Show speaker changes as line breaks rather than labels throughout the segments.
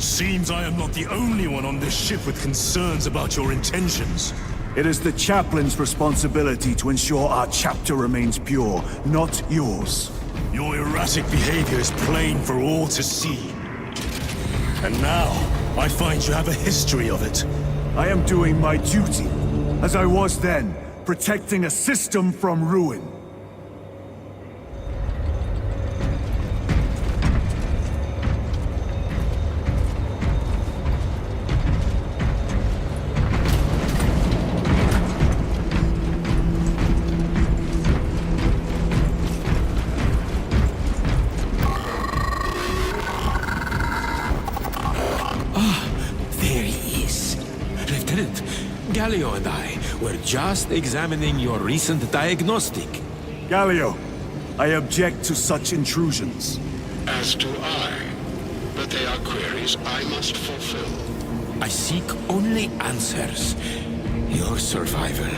It seems I am not the only one on this ship with concerns about your intentions.
It is the chaplain's responsibility to ensure our chapter remains pure, not yours.
Your erratic behavior is plain for all to see. And now, I find you have a history of it.
I am doing my duty, as I was then, protecting a system from ruin.
Galio and I were just examining your recent diagnostic.
Galio, I object to such intrusions.
As do I. But they are queries I must fulfill.
I seek only answers. Your survival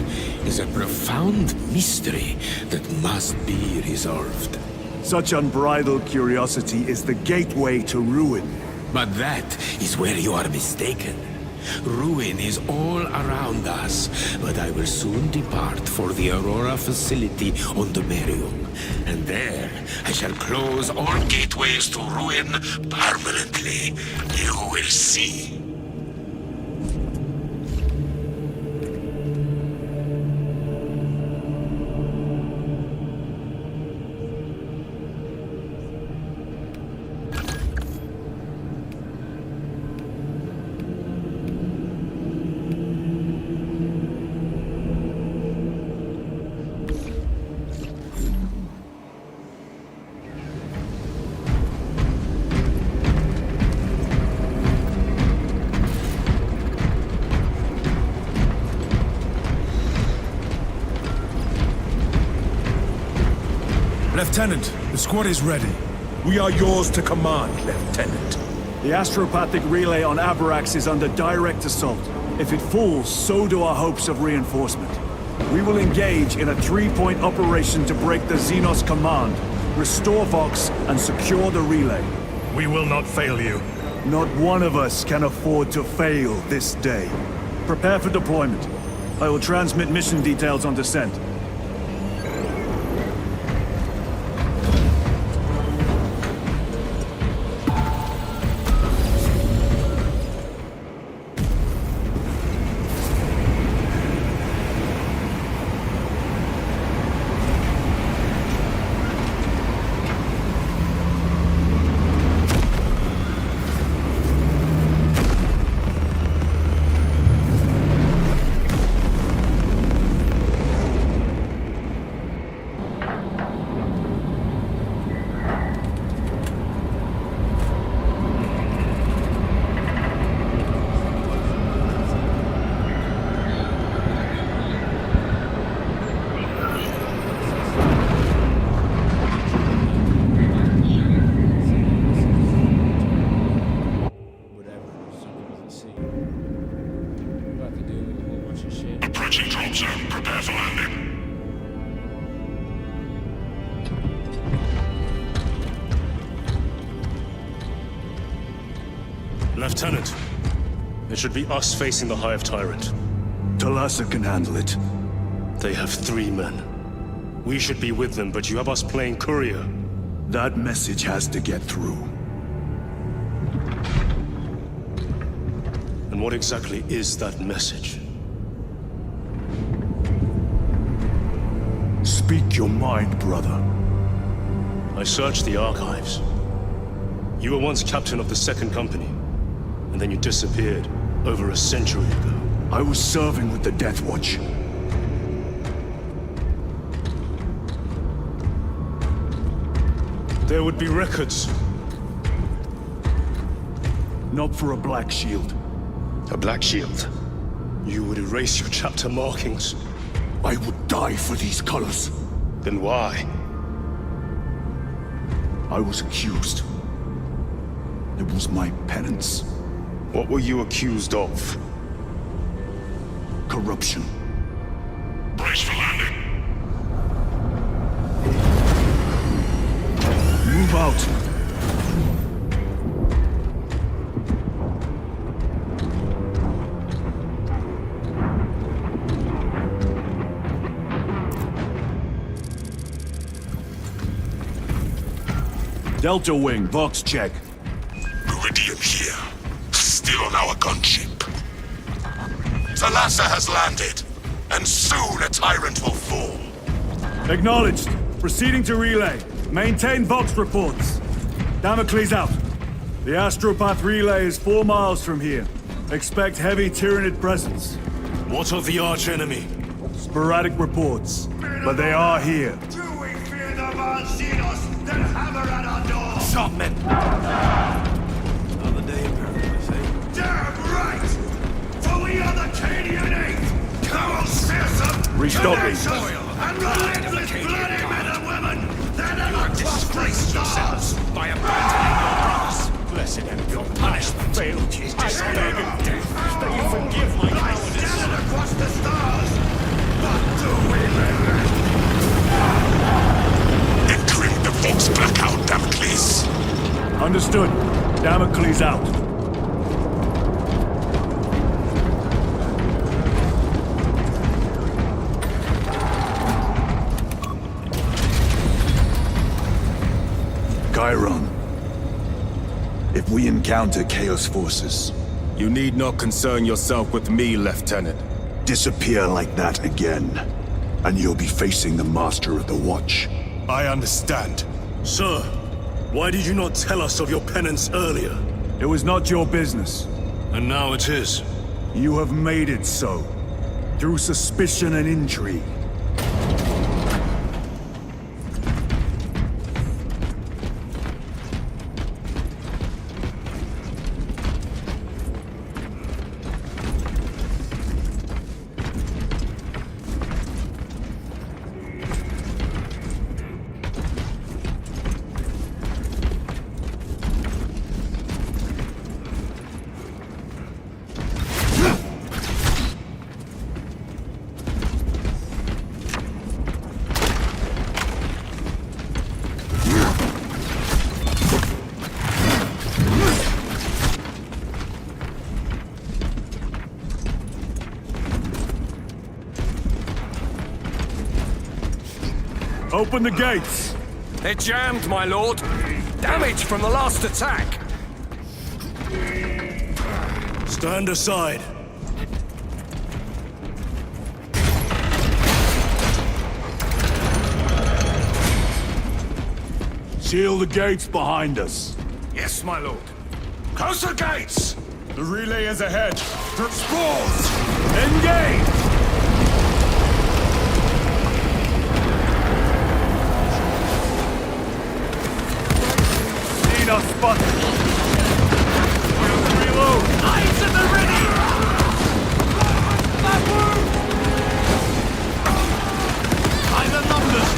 is a profound mystery that must be resolved.
Such unbridled curiosity is the gateway to ruin.
But that is where you are mistaken. Ruin is all around us, but I will soon depart for the Aurora facility on the Merium. And there, I shall close all gateways to ruin permanently. You will see.
Lieutenant, the squad is ready. We are yours to command, Lieutenant.
The astropathic relay on Avarax is under direct assault. If it falls, so do our hopes of reinforcement. We will engage in a three-point operation to break the Xenos command, restore Vox, and secure the relay.
We will not fail you.
Not one of us can afford to fail this day. Prepare for deployment. I will transmit mission details on descent.
Approaching drop zone. Prepare for landing.
Lieutenant, it should be us facing the Hive Tyrant.
Talassa can handle it.
They have 3 men. We should be with them, but you have us playing courier.
That message has to get through.
And what exactly is that message?
Speak your mind, brother.
I searched the archives. You were once captain of the Second Company, and then you disappeared over a century ago.
I was serving with the Death Watch.
There would be records.
Not for a Black Shield.
A Black Shield.
You would erase your chapter markings.
I would die for these colors.
Then why?
I was accused. It was my penance.
What were you accused of?
Corruption.
Brace for landing.
Move out. Delta Wing, box check.
Meridian here. Still on our gunship. Thalassa has landed, and soon a tyrant will fall.
Acknowledged. Proceeding to relay. Maintain Vox reports. Damocles out. The Astropath relay is 4 miles from here. Expect heavy Tyranid presence.
What of the archenemy?
Sporadic reports, but they are here.
Do we fear the Valsinos that hammer at our door?
Shot men!
Another day in paradise, eh?
Damn right! For we are the Cadian Eighth! Cowards fearsome!
Restocking.
tenacious, and relentless bloody men and women that ever crossed the stars!
by abandoning your brothers.
Blessed and your punishment failed his dishonor and death. That you forgive my
Lie
cowardice.
scattered across the stars! But do we live?
Entering the Vox blackout, Damocles.
Understood. Damocles out.
Chiron. If we encounter Chaos forces,
You need not concern yourself with me, Lieutenant.
disappear like that again, and you'll be facing the Master of the Watch.
I understand.
Sir, why did you not tell us of your penance earlier?
It was not your business.
And now it is.
You have made it so. Through suspicion and intrigue. Open the gates!
They're jammed, my lord. Damage from the last attack.
Stand aside.
Seal the gates behind us.
Yes, my lord. Close the gates!
The relay is ahead. Spores!
Engage! Xenos spotted. Reload.
Eyes at the ready!
By the numbers,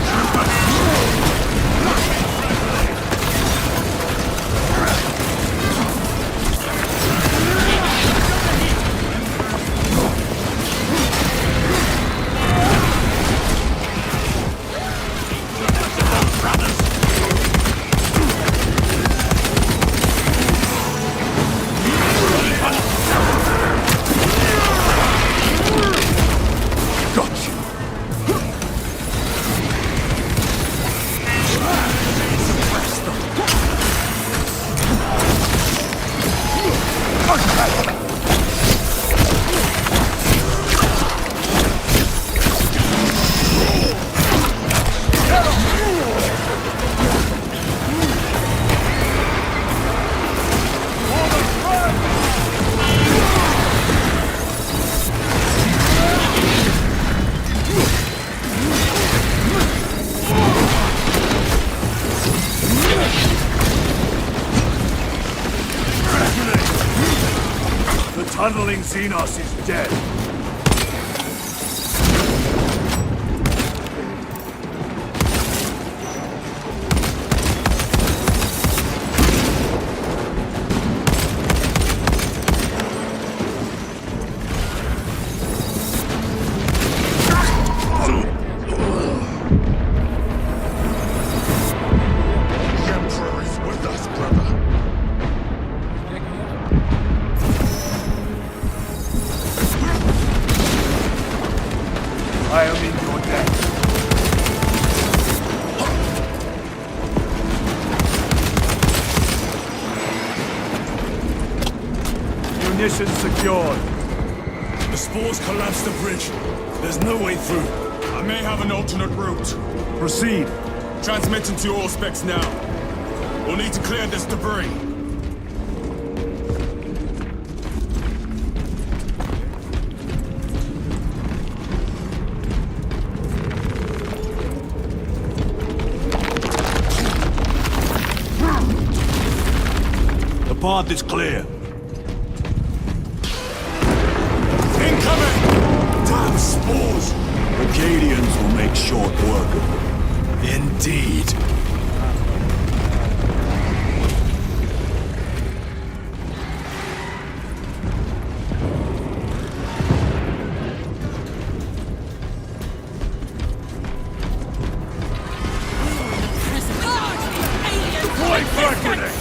tunneling Xenos is dead.
The Emperor is with us, brother.
ammunition secured.
The spores collapsed the bridge. There's no way through. I may have an alternate route.
Proceed.
Transmitting to your specs now. We'll need to clear this debris.
The path is clear.
Incoming! Damn spores!
Acadians will make short work of them.
Indeed.
Deploy frag grenade!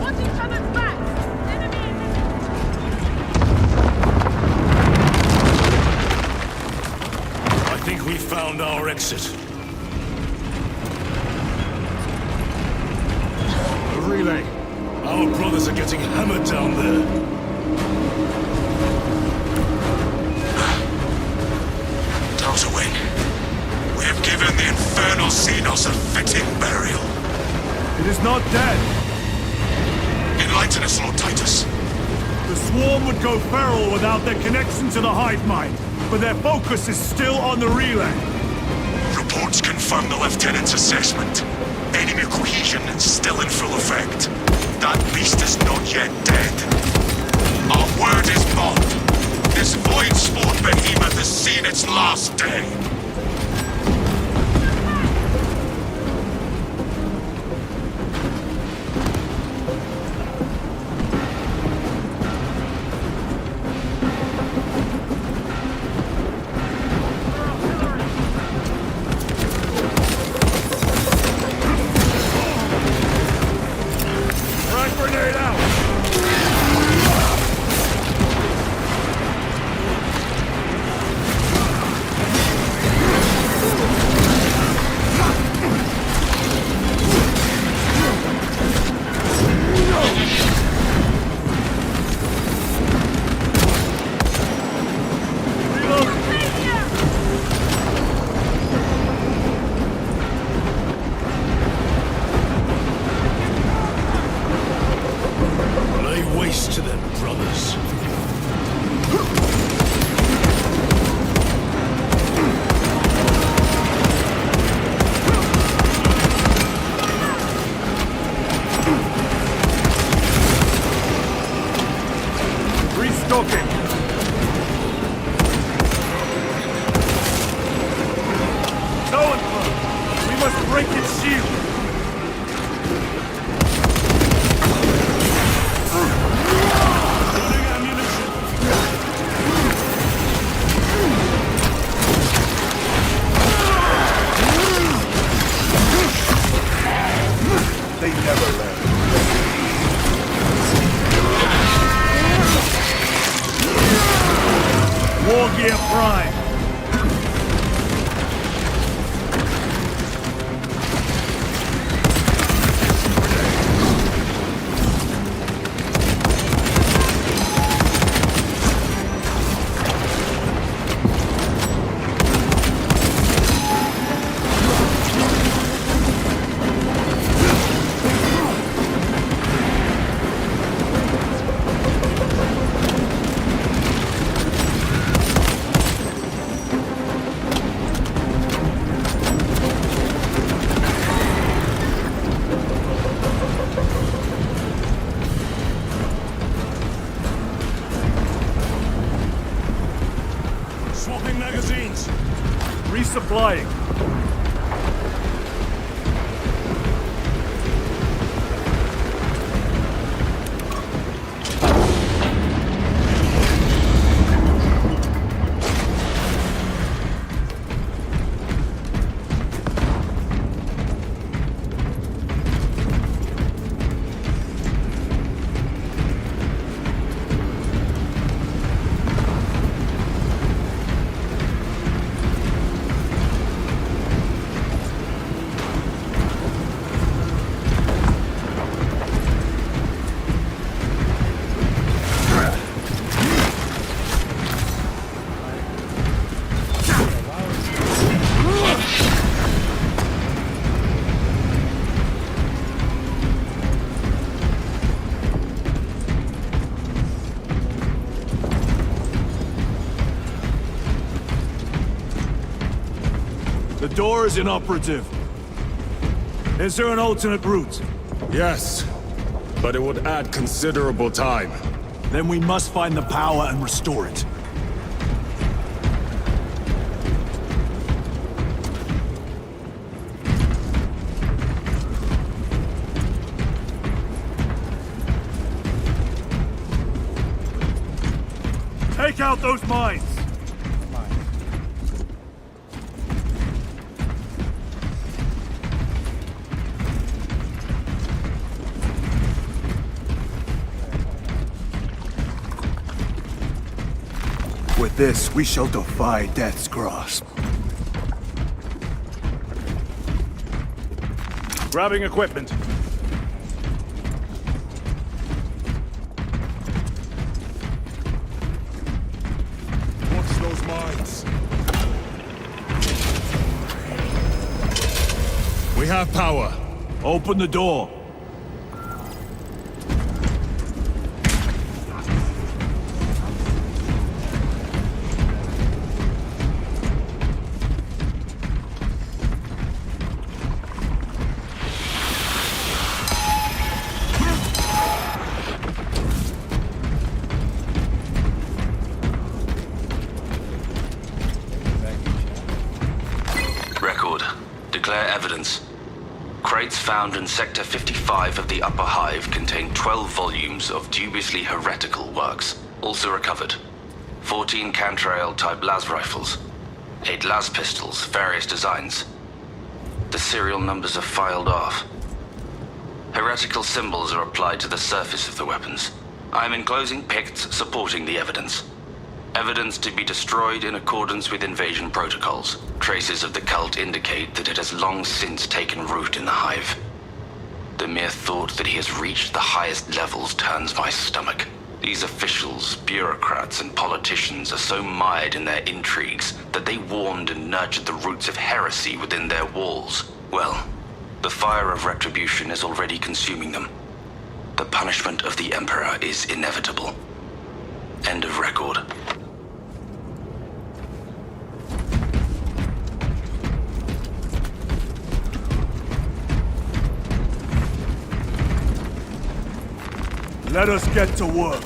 Watch each other's backs! Enemy in
I think we found our exit.
The relay.
Our brothers are getting hammered down there.
Win. We have given the infernal Xenos a fitting burial.
It is not dead.
Enlighten us, Lord Titus.
The swarm would go feral without their connection to the hive mind, but their focus is still on the relay.
Reports confirm the Lieutenant's assessment. Enemy cohesion is still in full effect. That beast is not yet dead. Our word is bond. This void-spawned behemoth has seen its last day.
Frag grenade out!
Lay waste to them, brothers.
Restocking! Towenford! We must break its shield! Loading ammunition! They never learn. War Gear Prime!
Swapping magazines.
Resupplying. The door is inoperative. Is there an alternate route?
Yes, but it would add considerable time.
Then we must find the power and restore it. Take out those mines! With this, we shall defy death's grasp. Grabbing equipment.
Watch those mines. We have power.
Open the door.
Declare evidence. Crates found in Sector 55 of the Upper Hive contain 12 volumes of dubiously heretical works. Also recovered. 14 Cantrail-type las rifles. 8 las pistols, various designs. The serial numbers are filed off. Heretical symbols are applied to the surface of the weapons. I am enclosing picts supporting the evidence. Evidence to be destroyed in accordance with invasion protocols. Traces of the cult indicate that it has long since taken root in the Hive. The mere thought that he has reached the highest levels turns my stomach. These officials, bureaucrats, and politicians are so mired in their intrigues that they warmed and nurtured the roots of heresy within their walls. Well, the fire of retribution is already consuming them. The punishment of the Emperor is inevitable. End of record.
Let us get to work.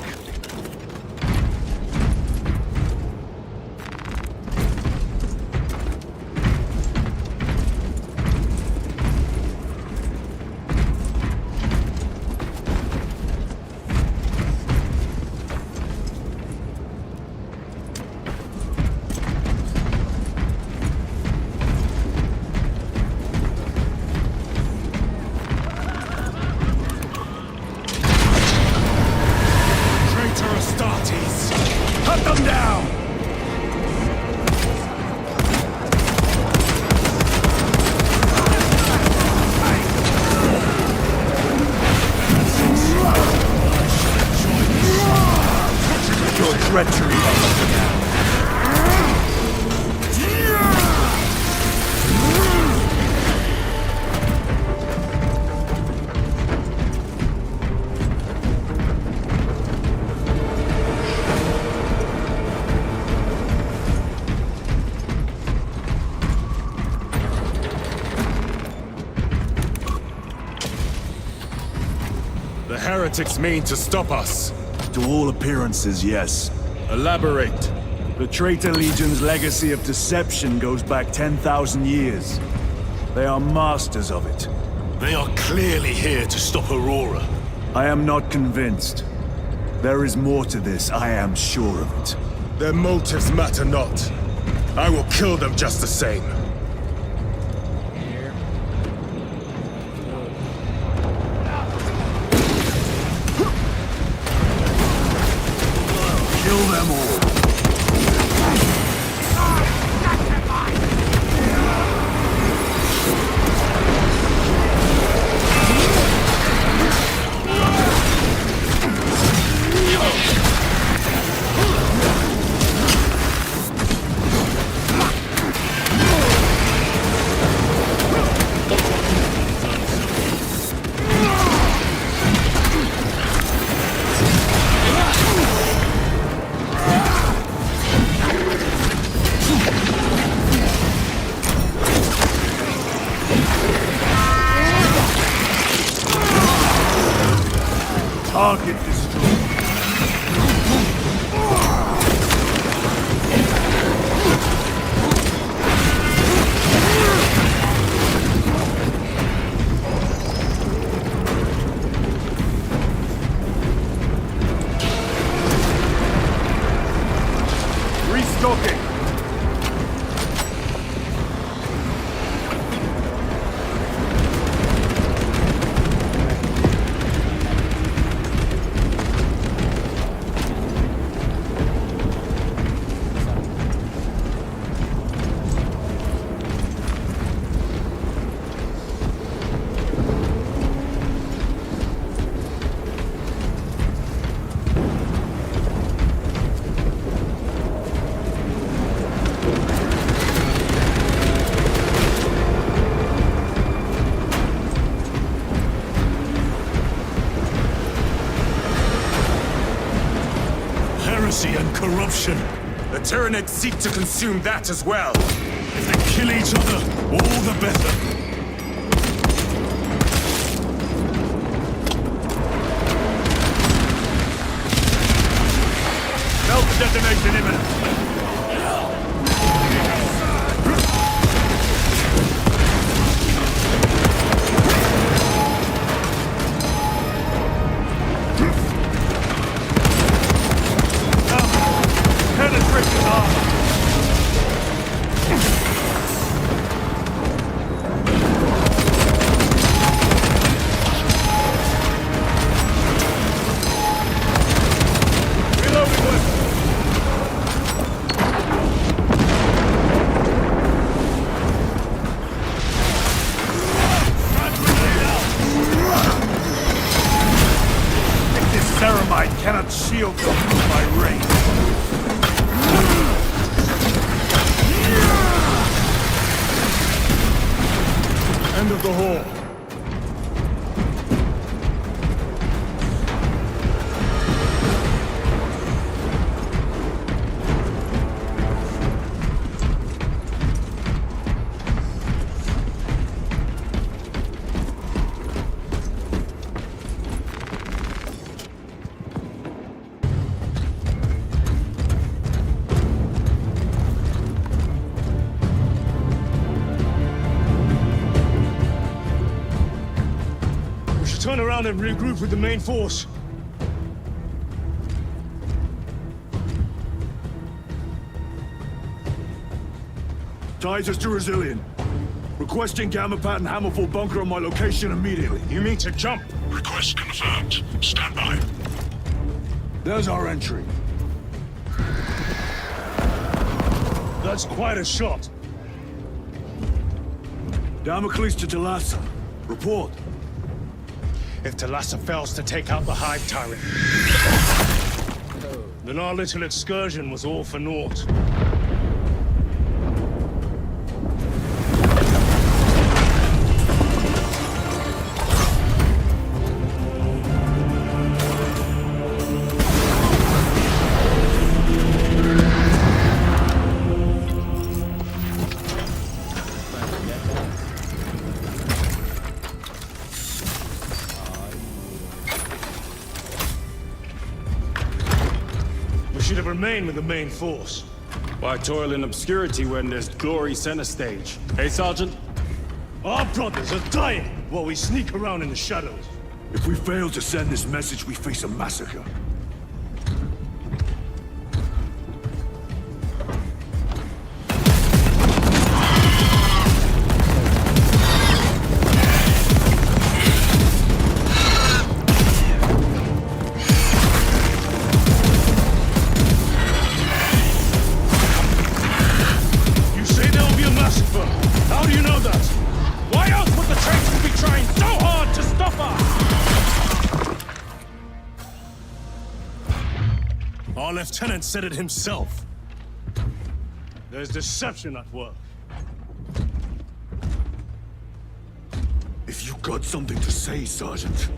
Cut them down! Your treachery!
The heretics mean to stop us.
To all appearances, yes.
Elaborate.
The Traitor Legion's legacy of deception goes back 10,000 years. They are masters of it.
They are clearly here to stop Aurora.
I am not convinced. There is more to this, I am sure of it.
Their motives matter not. I will kill them just the same.
Kill them all. Target destroyed. Restocking.
And corruption.
The Tyranids seek to consume that as well.
If they kill each other, all the better.
Self-detonation imminent. Penetration armor. Reloading weapon. This ceramide cannot shield them from my range. End of the hall.
Turn around and regroup with the main force.
Titus to Resilient. Requesting Gamma Pad and Hammerfall bunker on my location immediately.
You mean to jump?
Request confirmed. Stand by.
There's our entry.
That's quite a shot.
Damocles to Talassa. Report.
If Talassa fails to take out the Hive Tyrant,
Then our little excursion was all for naught. We should have remained with the main force.
why toil in obscurity when there's glory center stage? Hey, Sergeant?
Our brothers are dying while we sneak around in the shadows.
If we fail to send this message, we face a massacre.
You say there'll be a massacre. How do you know that? Why else would the traitors be trying so hard to stop us? Our lieutenant said it himself. There's deception at work.
If you got something to say, Sergeant.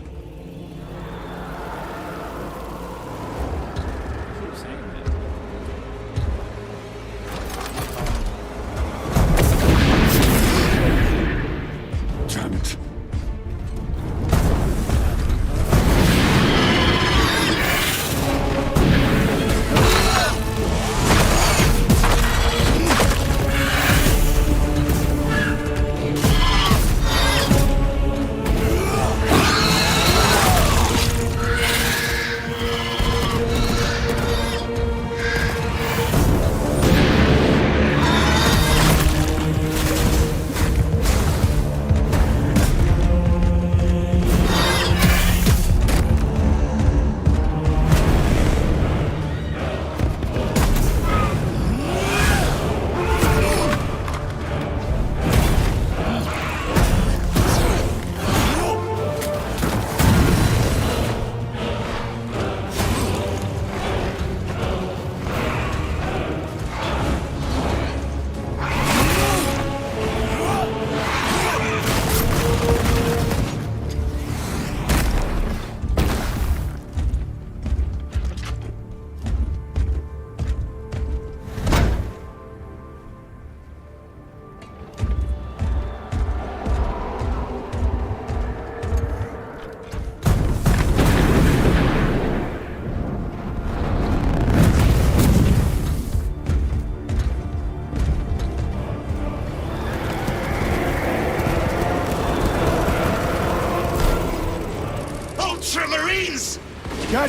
Damn it.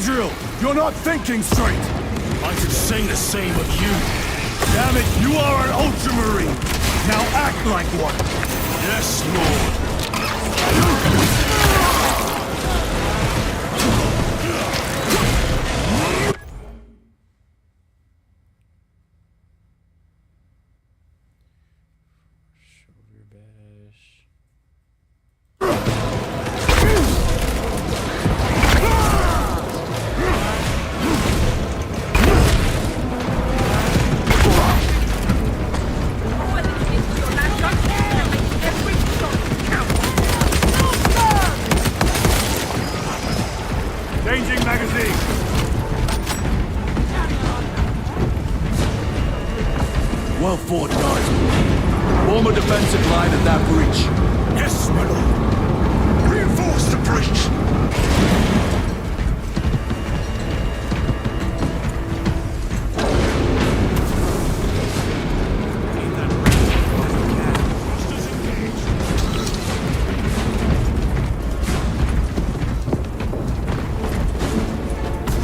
Galadriel, you're not thinking straight!
I could say the same of you.
Damn it, you are an Ultramarine! Now act like one!
Yes, Lord.
Changing magazine! Well fought, guys. Form a defensive line at that breach.
Yes, my lord.
Reinforce the breach!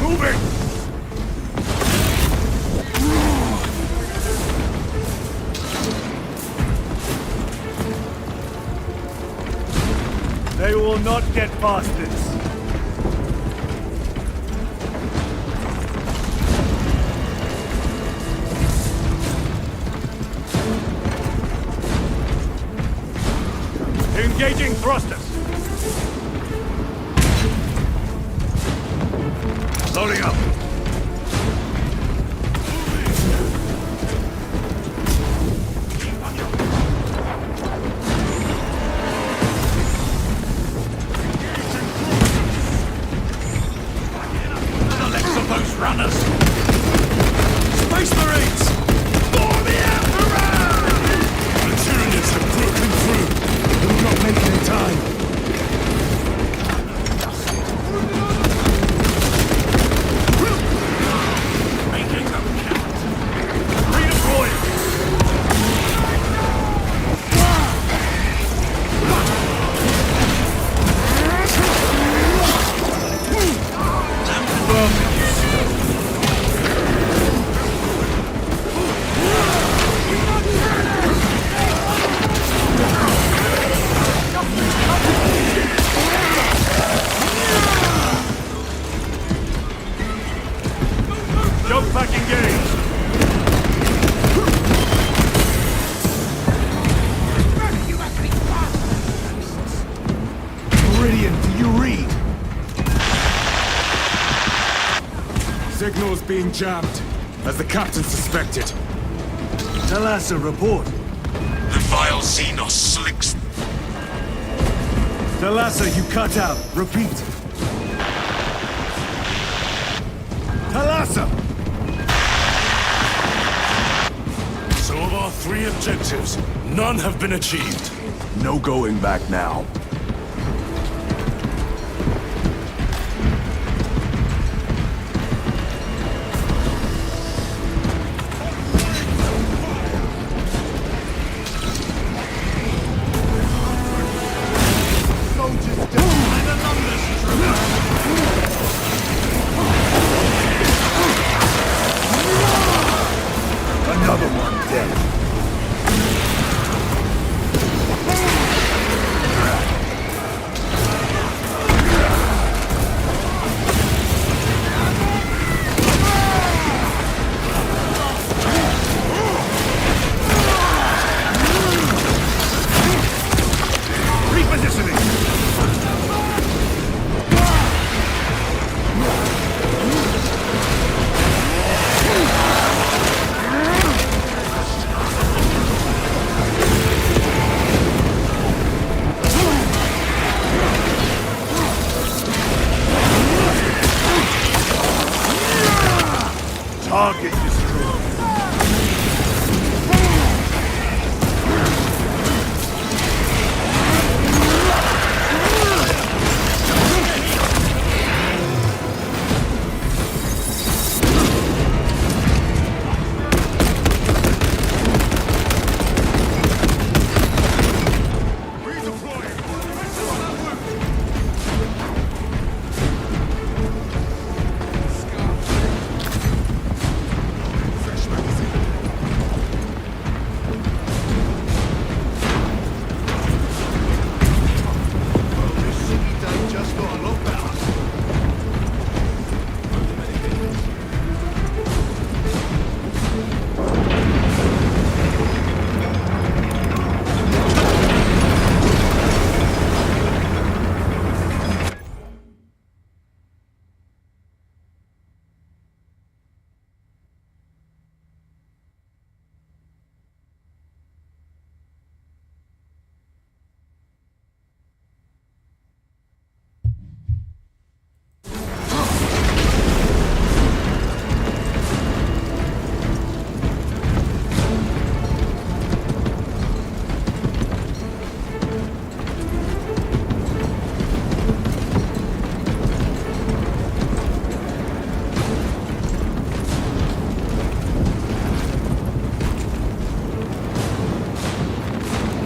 Moving! They will not get past this. Engaging thrusters. Loading up.
Select those runners!
Space Marines!
For the Emperor!
The Tyranids have broken through.
We'll not make it in time.
Making them count!
Redeploy! Jump back engaged!
You must be fast!
Meridian, do you read?
Signal's being jammed, as the captain suspected.
Talassa, report.
The vile Xenos slicks.
Talassa, you cut out. Repeat. Talassa!
So of our 3 objectives, none have been achieved.
No going back now. Another one dead. Target destroyed.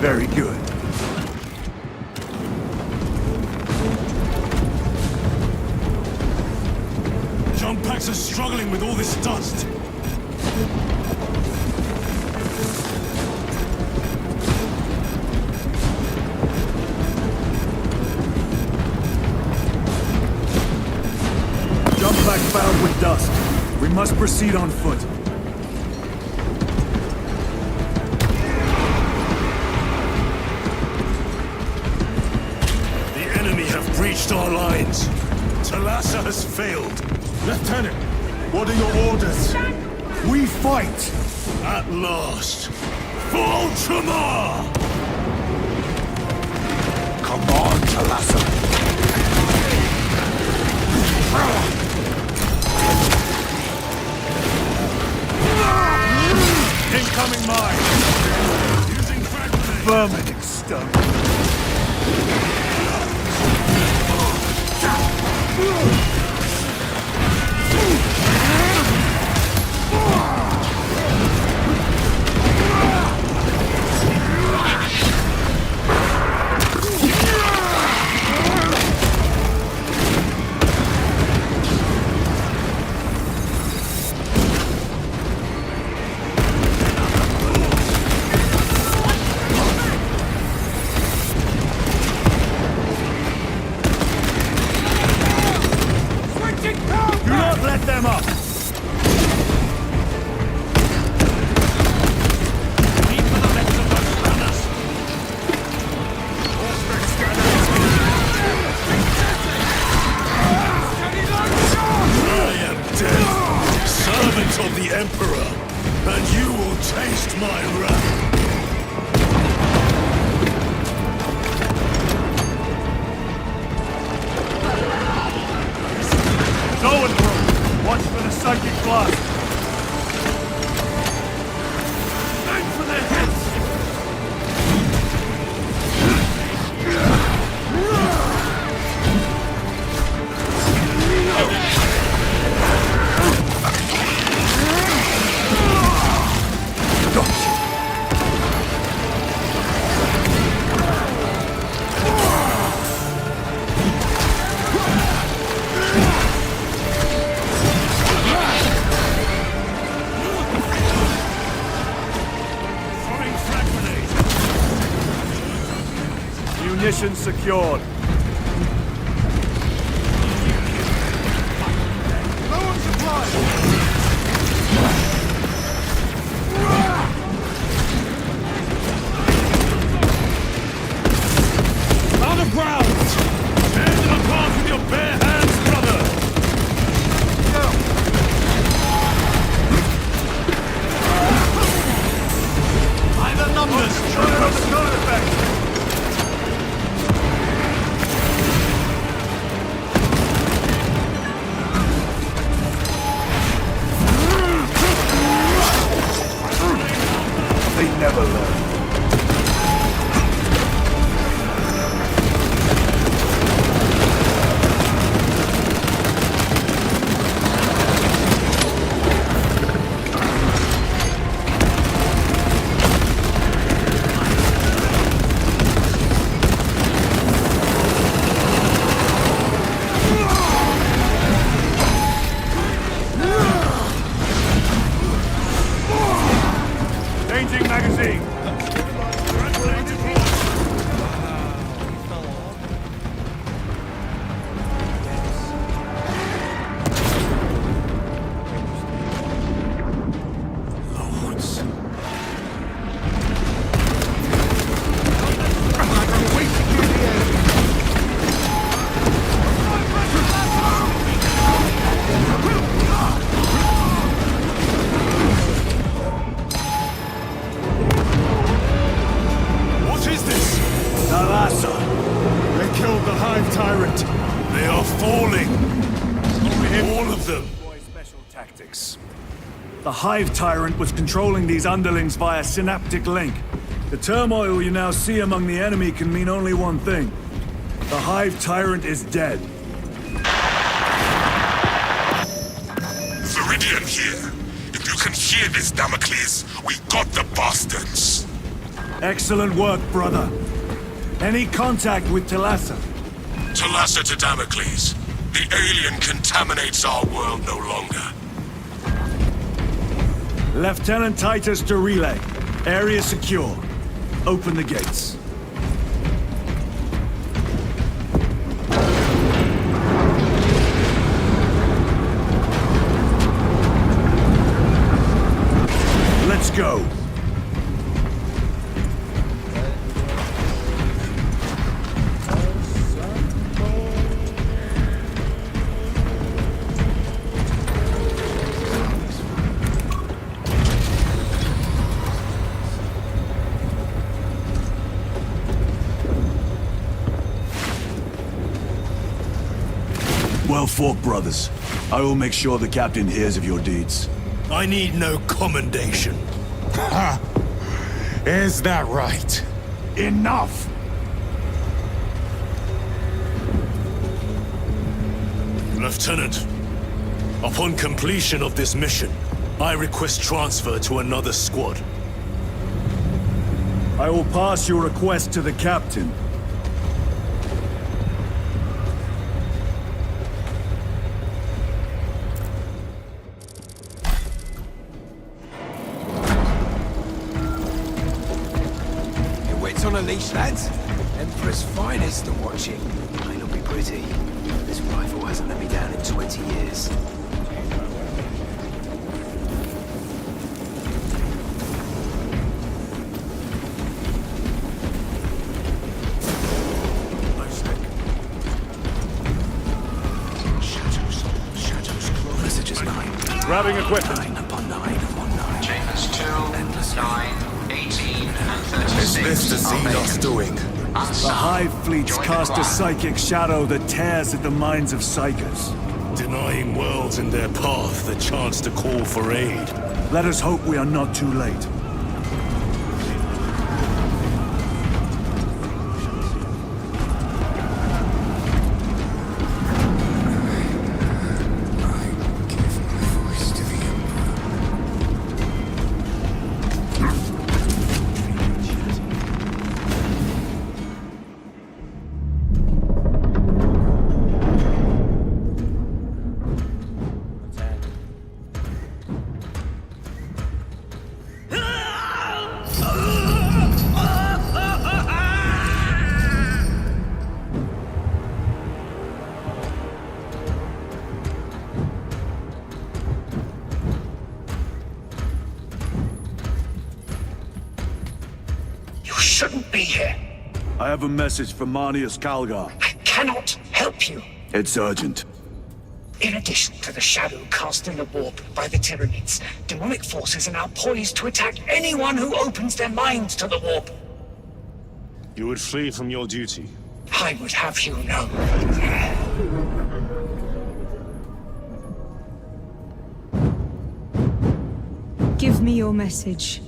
Very good.
Jump packs are struggling with all this dust.
Jump pack found with dust. We must proceed on foot.
The enemy have breached our lines. Talassa has failed. Lieutenant, what are your orders?
We fight!
At last, for Ultramar!
Come on, Talassa.
Incoming mine!
Using fragment.
Vermin exterminate. Do not let them up!
I am dead, servant of the Emperor, and you will taste my wrath.
Zoenbrook, watch for the psychic blast. Aim for their heads!
Throwing frag grenade.
Munitions secured. No one supplies!
On the ground! Tear them apart with your bare hands, brother! By the numbers!
Turn on the code effect! They never learn. Changing magazine.
Lords. What is this?
Talassa.
They killed the Hive Tyrant. They are falling. All of them.
Special tactics. The Hive Tyrant was controlling these underlings via synaptic link. The turmoil you now see among the enemy can mean only one thing. The Hive Tyrant is dead.
Viridian here. If you can hear this, Damocles, we got the bastards.
Excellent work, brother. Any contact with Talassa?
Talassa to Damocles. The alien contaminates our world no longer.
Lieutenant Titus to relay. Area secure. Open the gates. Let's go. Well fought, brothers. I will make sure the captain hears of your deeds.
I need no commendation. Ha! Is that right?
Enough!
Lieutenant, upon completion of this mission, I request transfer to another squad.
I will pass your request to the captain.
On a leash, lads. Emperor's finest are watching. May not be pretty. This rifle hasn't let me down in 20 years. Shadows close. Messages 9.
Grabbing equipment.
9 upon 9 upon 9.
Chambers 2, 9, 18, and 36.
Is this the Xenos doing?
The Hive fleets cast a psychic shadow that tears at the minds of psychers.
Denying worlds in their path the chance to call for aid.
Let us hope we are not too late.
Shouldn't be here.
I have a message from Marnius Calgar.
I cannot help you.
It's urgent.
In addition to the shadow cast in the warp by the Tyranids, demonic forces are now poised to attack anyone who opens their minds to the warp.
You would flee from your duty.
I would have you know.
Give me your message.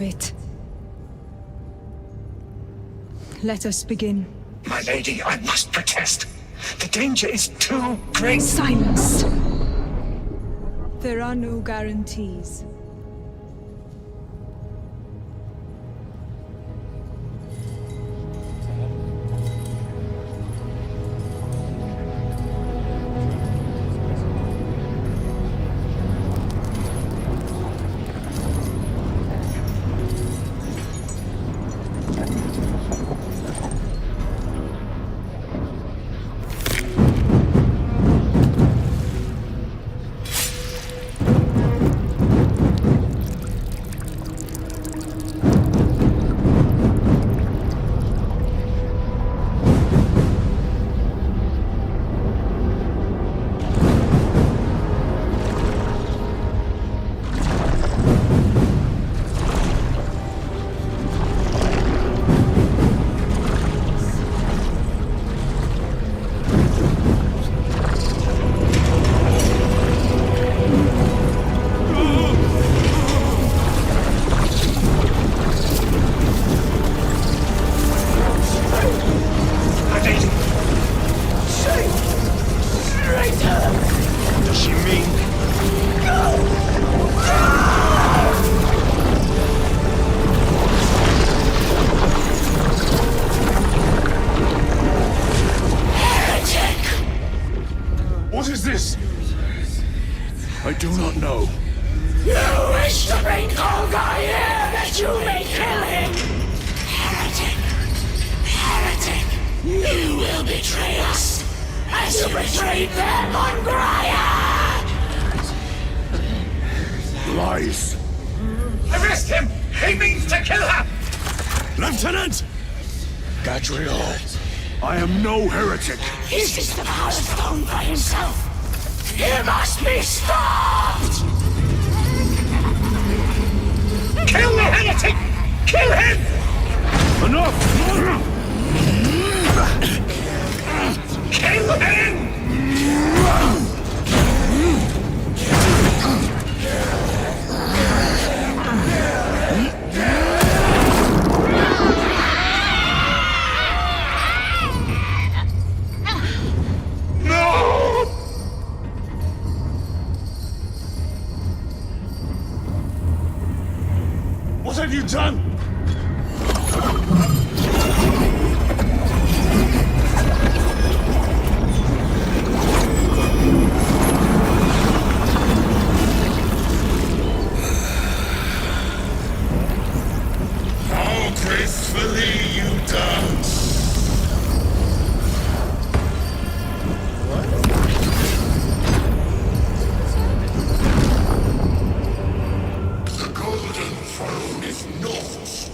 It. Let us begin.
My lady, I must protest. The danger is too great.
Silence! There are no guarantees.
You wish to bring Olga here that you may kill him! Heretic! Heretic! You will betray us as you betrayed them on Graya!
Lies.
Arrest him! He means to kill her!
Lieutenant!
Gadriel, I am no heretic.
Uses the power stone by himself! He must be stopped!
Kill the heretic! Kill him!
Enough!
Kill him!
What have you done?
How gracefully you dance! The golden throne is North's.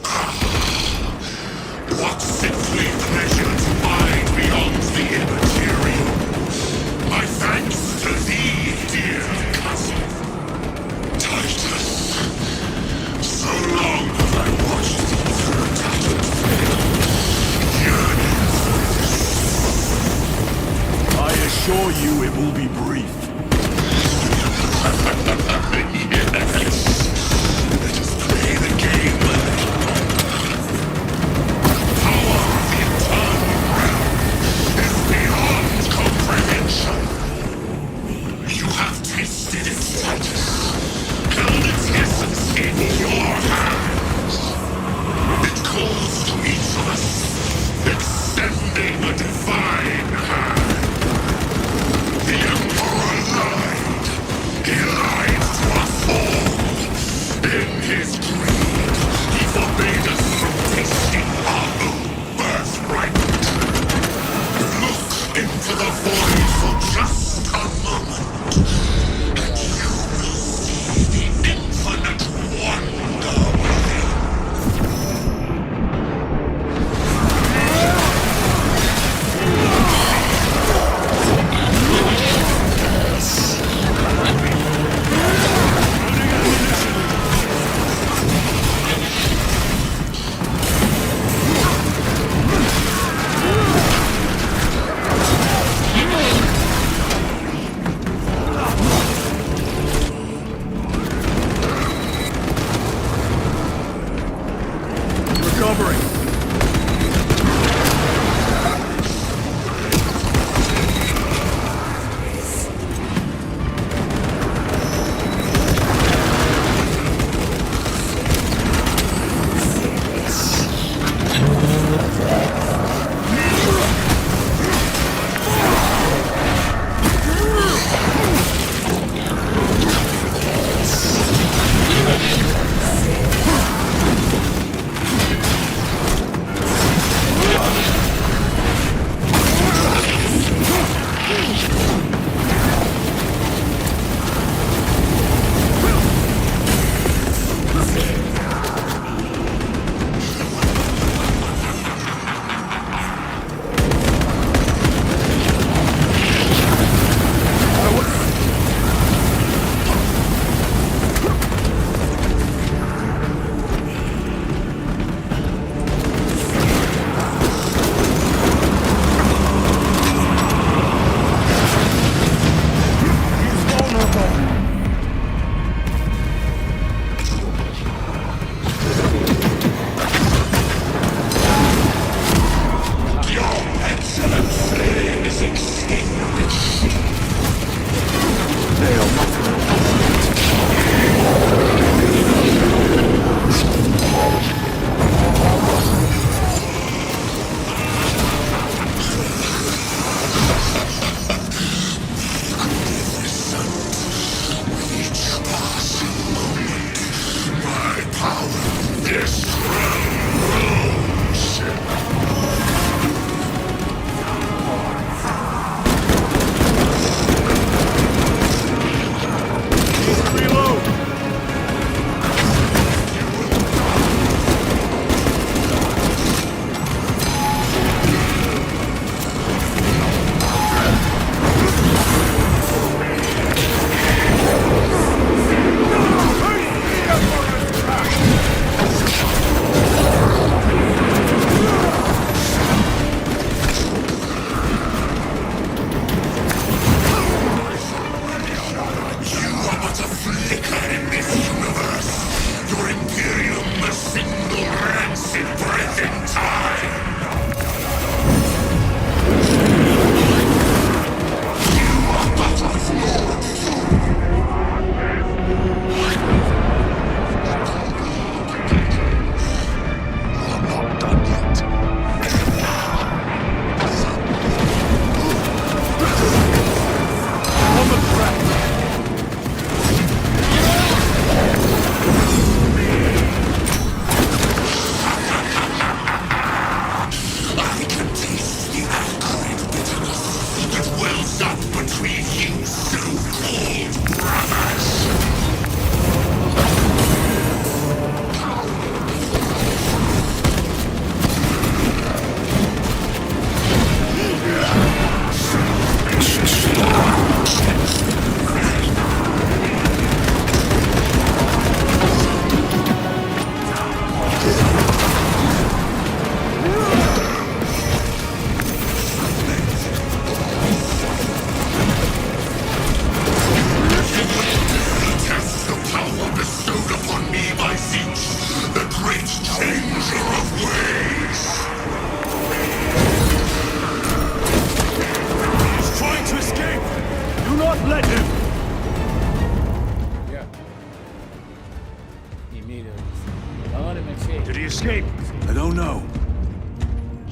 Did he escape?
I don't know.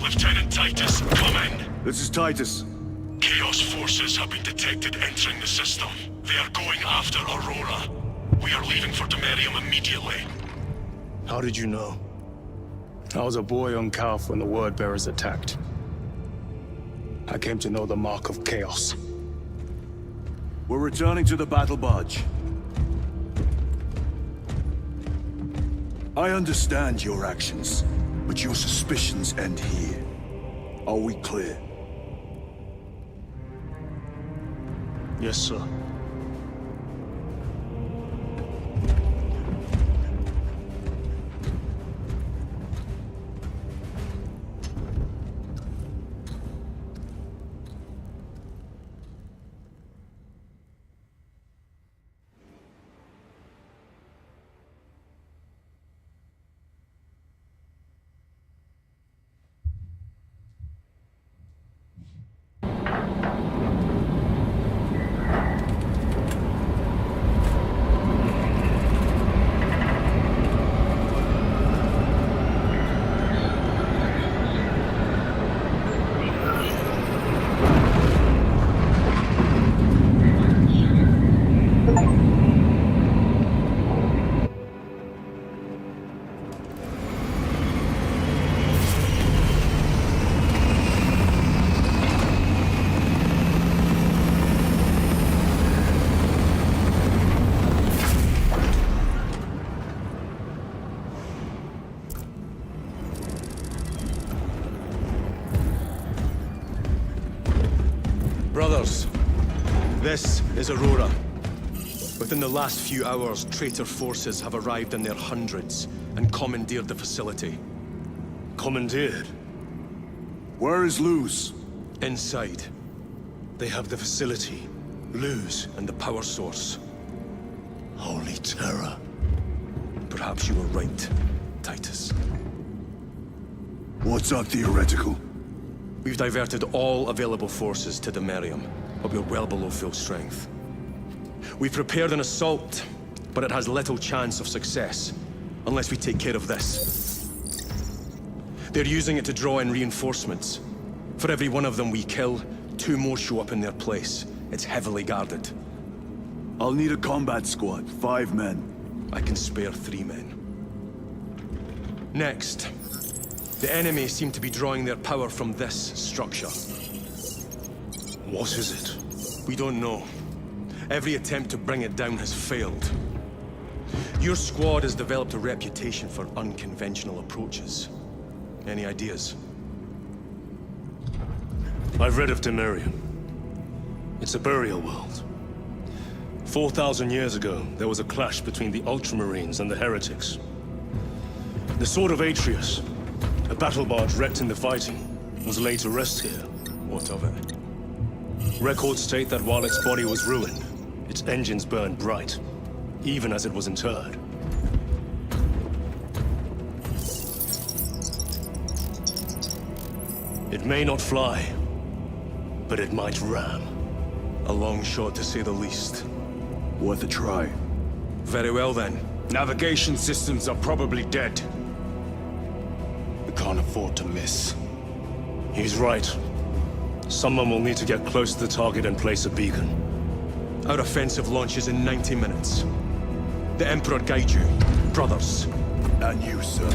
Lieutenant Titus, come in.
This is Titus.
Chaos forces have been detected entering the system. They are going after Aurora. We are leaving for Demerium immediately.
How did you know?
I was a boy on Calf when the Word Bearers attacked. I came to know the mark of chaos.
We're returning to the battle barge. I understand your actions, but your suspicions end here. Are we clear?
Yes, sir.
Brothers, this is Aurora. Within the last few hours, traitor forces have arrived in their hundreds and commandeered the facility.
Commandeered?
Where is Luz?
Inside.
They have the facility.
Luz and the power source.
Holy terror.
Perhaps you were right, Titus.
What's our theoretical?
We've diverted all available forces to Demerium, but we're well below full strength. We've prepared an assault, but it has little chance of success, unless we take care of this. They're using it to draw in reinforcements. For every one of them we kill, 2 more show up in their place. It's heavily guarded.
I'll need a combat squad, 5 men.
I can spare 3 men. Next, the enemy seem to be drawing their power from this structure.
What is it?
We don't know. Every attempt to bring it down has failed. Your squad has developed a reputation for unconventional approaches. Any ideas?
I've read of Demerium. It's a burial world. 4,000 years ago, there was a clash between the Ultramarines and the Heretics. The Sword of Atreus, a battle barge wrecked in the fighting, was laid to rest here.
What of it?
Records state that while its body was ruined, its engines burned bright, even as it was interred. It may not fly, but it might ram.
A long shot, to say the least.
Worth a try.
Very well, then.
Navigation systems are probably dead. We can't afford to miss.
He's right. Someone will need to get close to the target and place a beacon.
Our offensive launches in 90 minutes. The Emperor guide you, brothers.
And you, sir.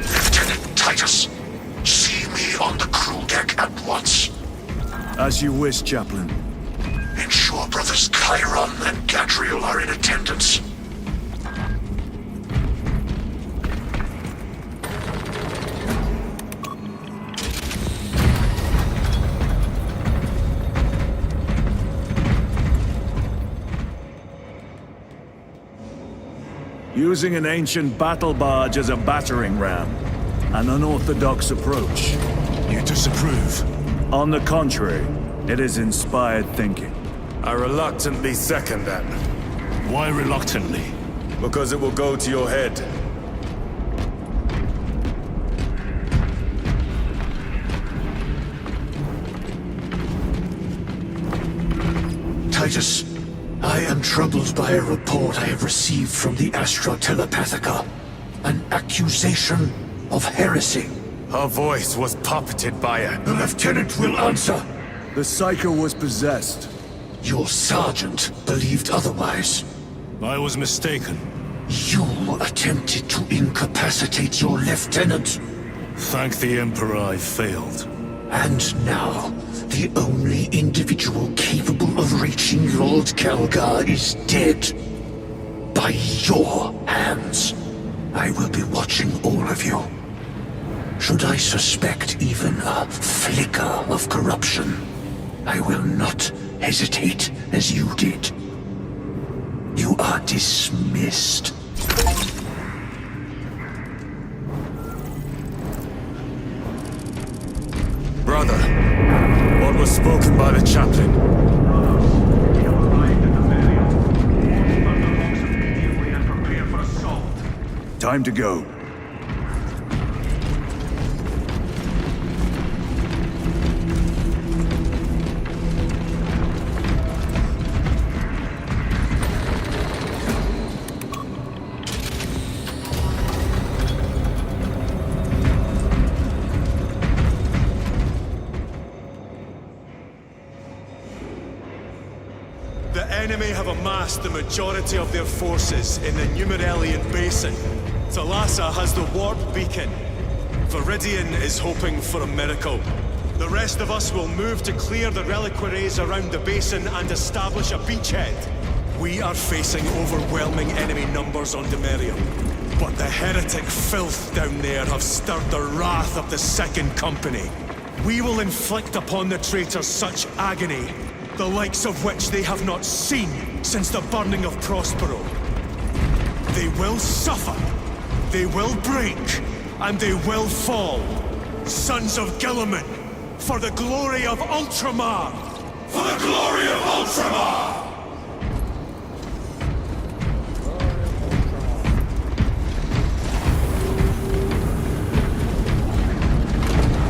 Lieutenant Titus, see me on the crew deck at once.
As you wish, Chaplain.
Ensure brothers Chiron and Gadriel are in attendance.
Using an ancient battle barge as a battering ram. An unorthodox approach.
You disapprove?
On the contrary, it is inspired thinking.
I reluctantly second that.
Why reluctantly?
Because it will go to your head.
Titus. I am troubled by a report I have received from the Astra Telepathica. An accusation of heresy.
Her voice was puppeted by a...
The Lieutenant will answer.
The Psycho was possessed.
Your sergeant believed otherwise.
I was mistaken.
You attempted to incapacitate your lieutenant.
Thank the Emperor I failed.
And now, the only individual capable of reaching Lord Kelgar is dead. By your hands. I will be watching all of you. Should I suspect even a flicker of corruption, I will not hesitate as you did. You are dismissed.
Brother, what was spoken by the chaplain?
Time to go.
The enemy have amassed the majority of their forces in the Numerelian Basin. Thalassa has the warp beacon. Viridian is hoping for a miracle. The rest of us will move to clear the reliquaries around the basin and establish a beachhead. We are facing overwhelming enemy numbers on Demerium. But the heretic filth down there have stirred the wrath of the Second Company. We will inflict upon the traitors such agony, the likes of which they have not seen since the burning of Prospero. They will suffer, they will break, and they will fall. Sons of Gilliman, for the glory of Ultramar! For the glory of Ultramar!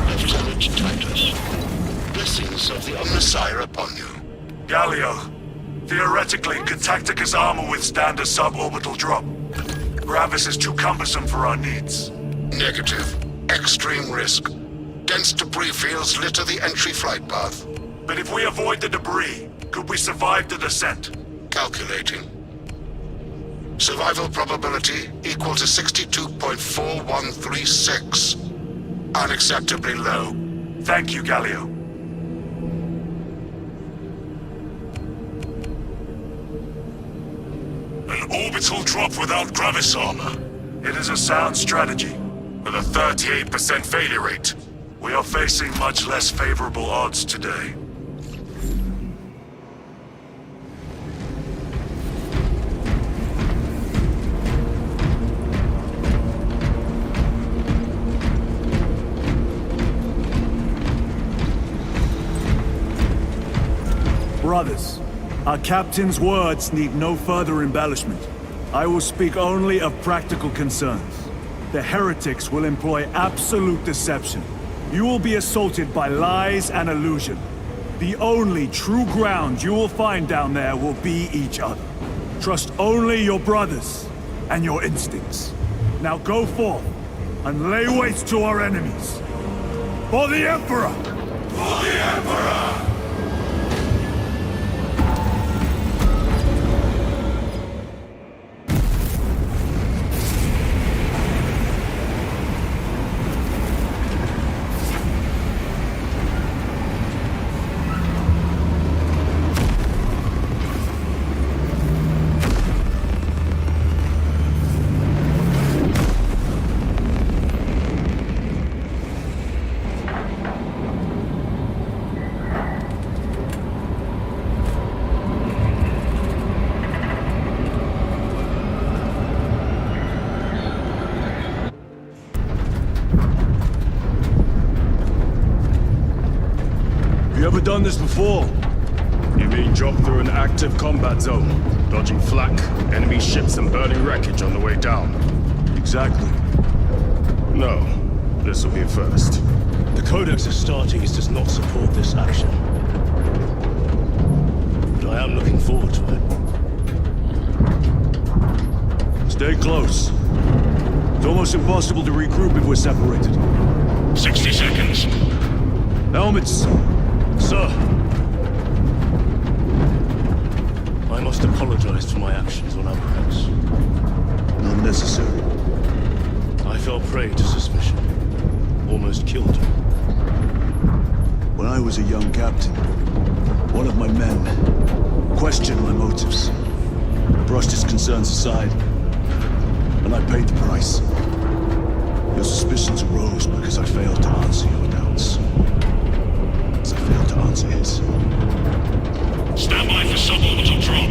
Lieutenant Titus, blessings of the Omnissiah upon you.
Galio, theoretically, could Tactica's armor withstand a suborbital drop? Gravis is too cumbersome for our needs.
Negative. Extreme risk. Dense debris fields litter the entry flight path.
But if we avoid the debris, could we survive the descent?
Calculating. Survival probability equal to 62.4136. Unacceptably low.
Thank you, Galio.
An orbital drop without Gravis armor.
It is a sound strategy.
With a 38% failure rate.
We are facing much less favorable odds today.
Brothers, our captain's words need no further embellishment. I will speak only of practical concerns. The heretics will employ absolute deception. You will be assaulted by lies and illusion. The only true ground you will find down there will be each other. Trust only your brothers and your instincts. Now go forth and lay waste to our enemies. For the Emperor!
For the Emperor!
Ever done this before?
You mean drop through an active combat zone, dodging flak, enemy ships and burning wreckage on the way down?
Exactly.
No. This will be a first.
The Codex Astartes does not support this action. I am looking forward to it.
Stay close. It's almost impossible to regroup if we're separated.
60 seconds.
Helmets!
Sir! I must apologize for my actions on Abrax.
Not necessary.
I fell prey to suspicion. Almost killed you.
When I was a young captain, one of my men questioned my motives. I brushed his concerns aside, and I paid the price. Your suspicions arose because I failed to answer your doubts. As I failed to answer his.
Stand by for suborbital drop.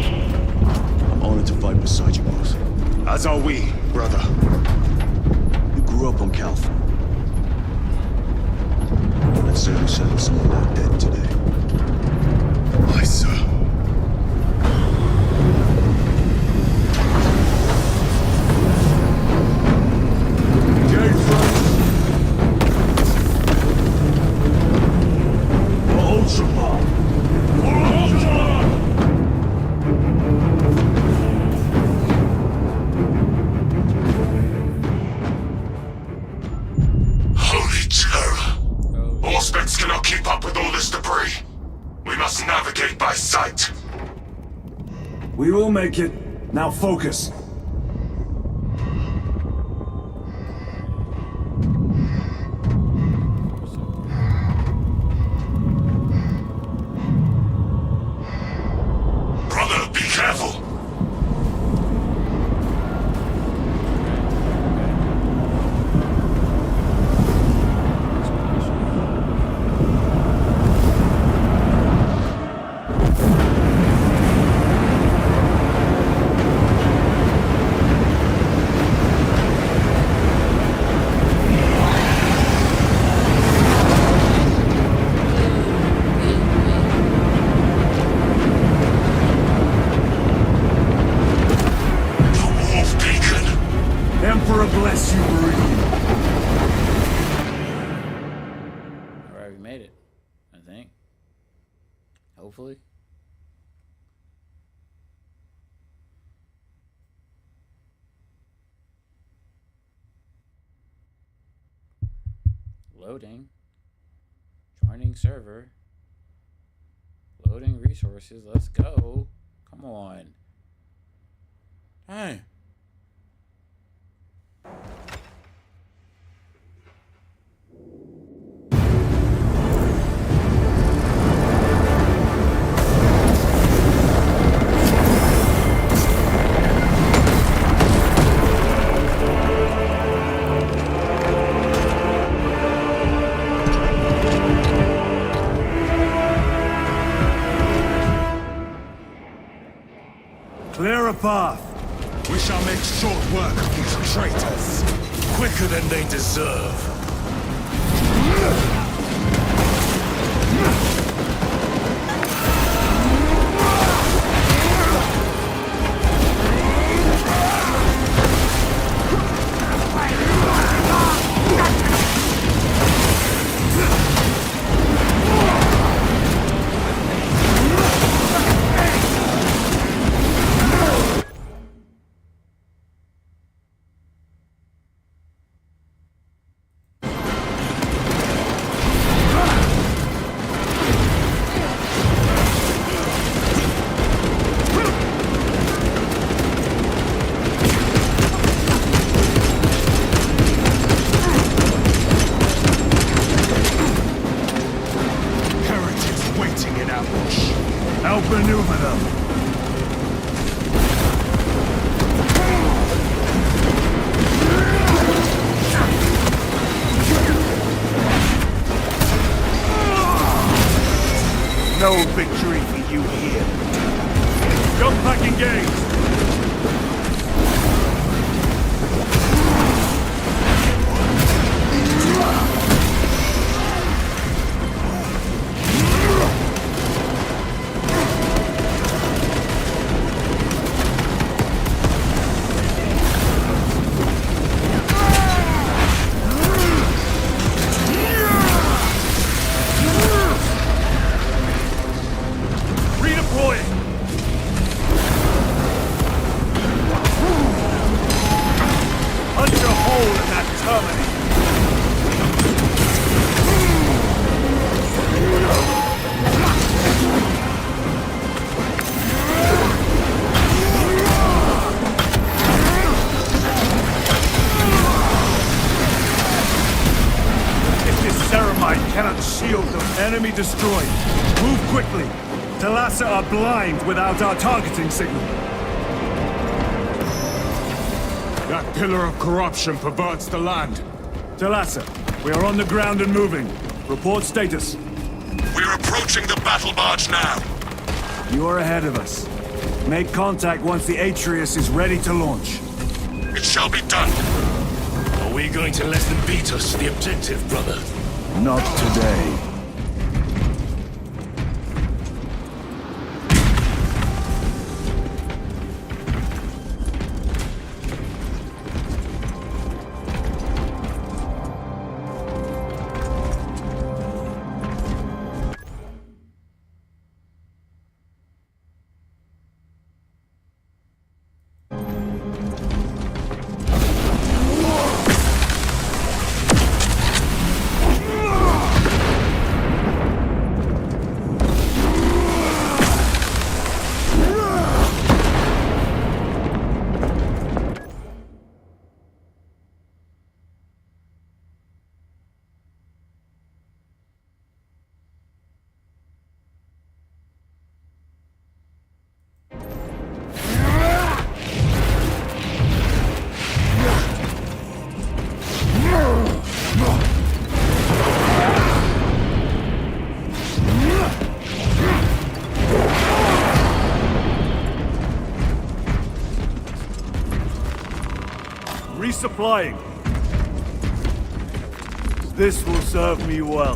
I'm honored to fight beside you both.
As are we, brother.
You grew up on Calth. I'd say we settled some of that dead today.
Aye, sir.
Holy terror. Auspex cannot keep up with all this debris. We must navigate by sight.
We will make it. Now focus.
Brother, be careful.
Emperor bless you, Marine.
Alright, we made it. I think. Hopefully. Loading. Joining server. Loading resources. Let's go. Come on. Hey.
Clear a path.
We shall make short work of these traitors. Quicker than they deserve.
Outmaneuver them. No victory for you here. Jump back engaged. Redeploying! Germany! If this ceramide cannot shield them, enemy destroyed. Move quickly. Talassa are blind without our targeting signal.
That pillar of corruption perverts the land.
Talassa, we are on the ground and moving. Report status.
We're approaching the battle barge now.
You are ahead of us. Make contact once the Atreus is ready to launch.
It shall be done.
Are we going to let them beat us to the objective, brother?
Not today. Resupplying. This will serve me well.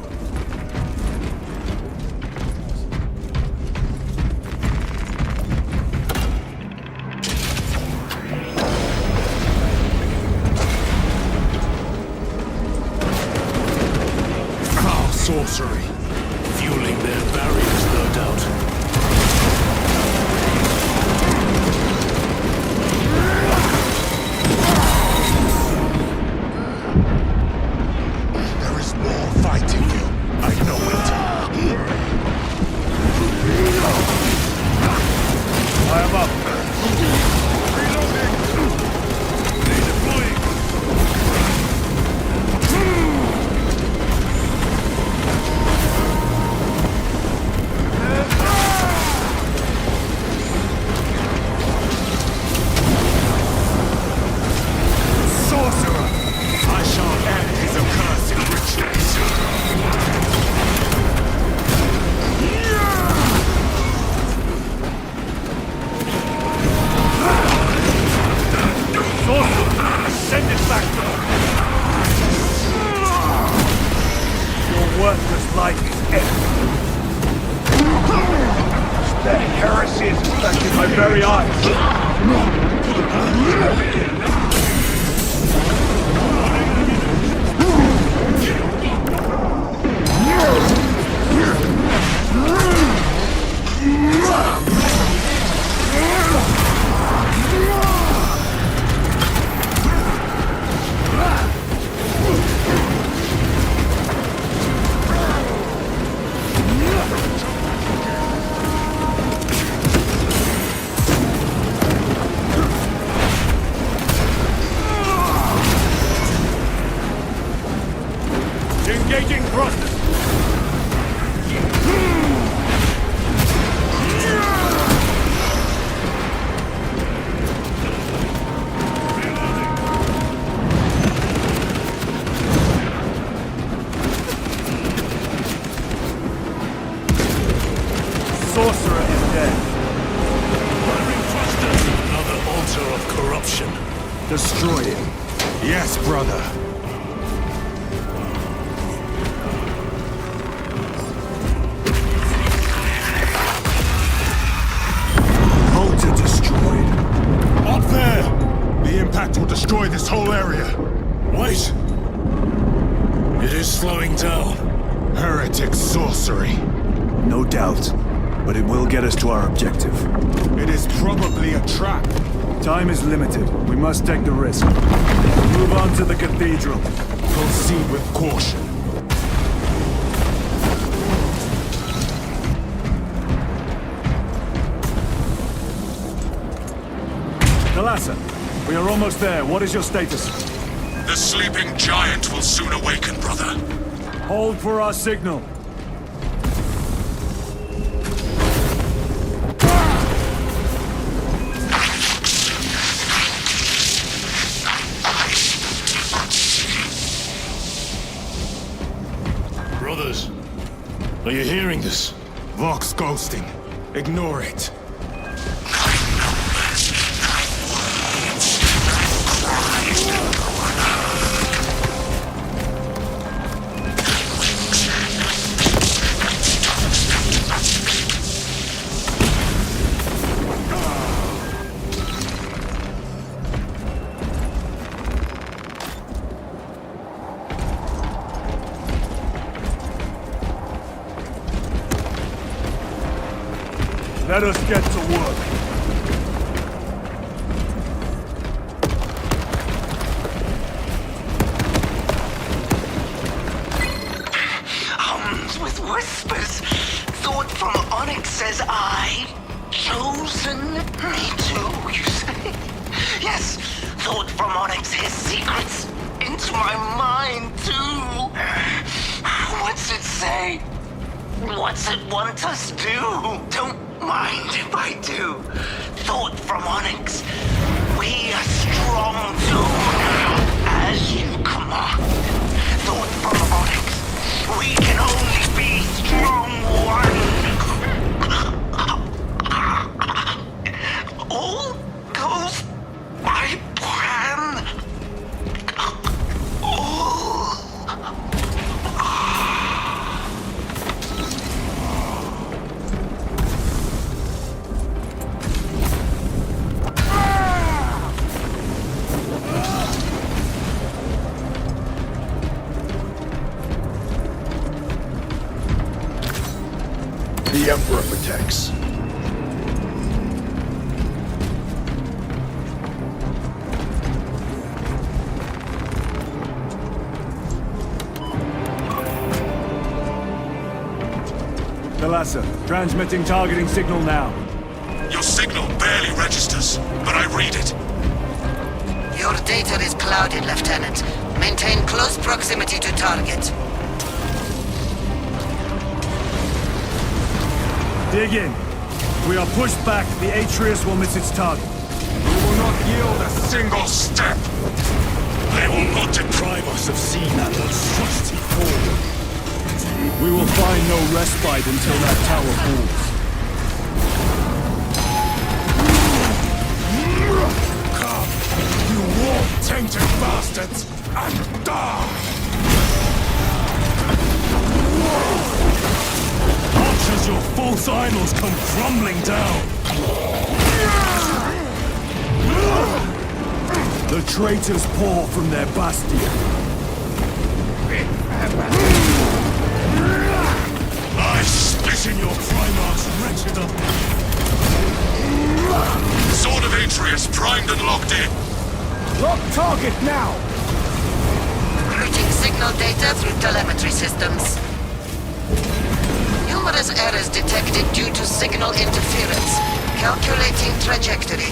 Foul sorcery. Fueling their barriers, no doubt.
Engaging thrusters! Sorcerer is dead.
Firing thrusters! Another altar of corruption.
Destroy it.
Yes, brother.
Up there!
The impact will destroy this whole area.
Wait! It is slowing down.
Heretic sorcery.
No doubt, but it will get us to our objective.
It is probably a trap.
Time is limited. We must take the risk. Move on to the cathedral.
Proceed with caution.
Thalassa, we are almost there. What is your status?
The sleeping giant will soon awaken, brother.
Hold for our signal.
Brothers, are you hearing this?
Vox ghosting. Ignore it.
Let us get to work.
Hums with whispers. Thought from Onyx says I. Chosen me too, you say? Yes, thought from Onyx his secrets into my mind too. What's it say? What's it want us do? Don't mind if I do. Thought from Onyx. We are strong too now, as you command. Thought from Onyx. We can only be strong one. All goes by plan. The Emperor protects.
Thalassa, transmitting targeting signal now.
Your signal barely registers, but I read it.
Your data is clouded, Lieutenant. Maintain close proximity to target.
Dig in. If we are pushed back, the Atreus will miss its target.
We will not yield a single step. They will not deprive us of seeing that monstrosity fall.
We will find no respite until that tower falls.
Come, you warp-tainted bastards, and die!
Watch as your false idols come crumbling down!
The traitors pour from their bastion.
I spit in your Primarch's wretched Sword of Atreus primed and locked in.
Lock target now!
Routing signal data through telemetry systems. Numerous errors detected due to signal interference. Calculating trajectory.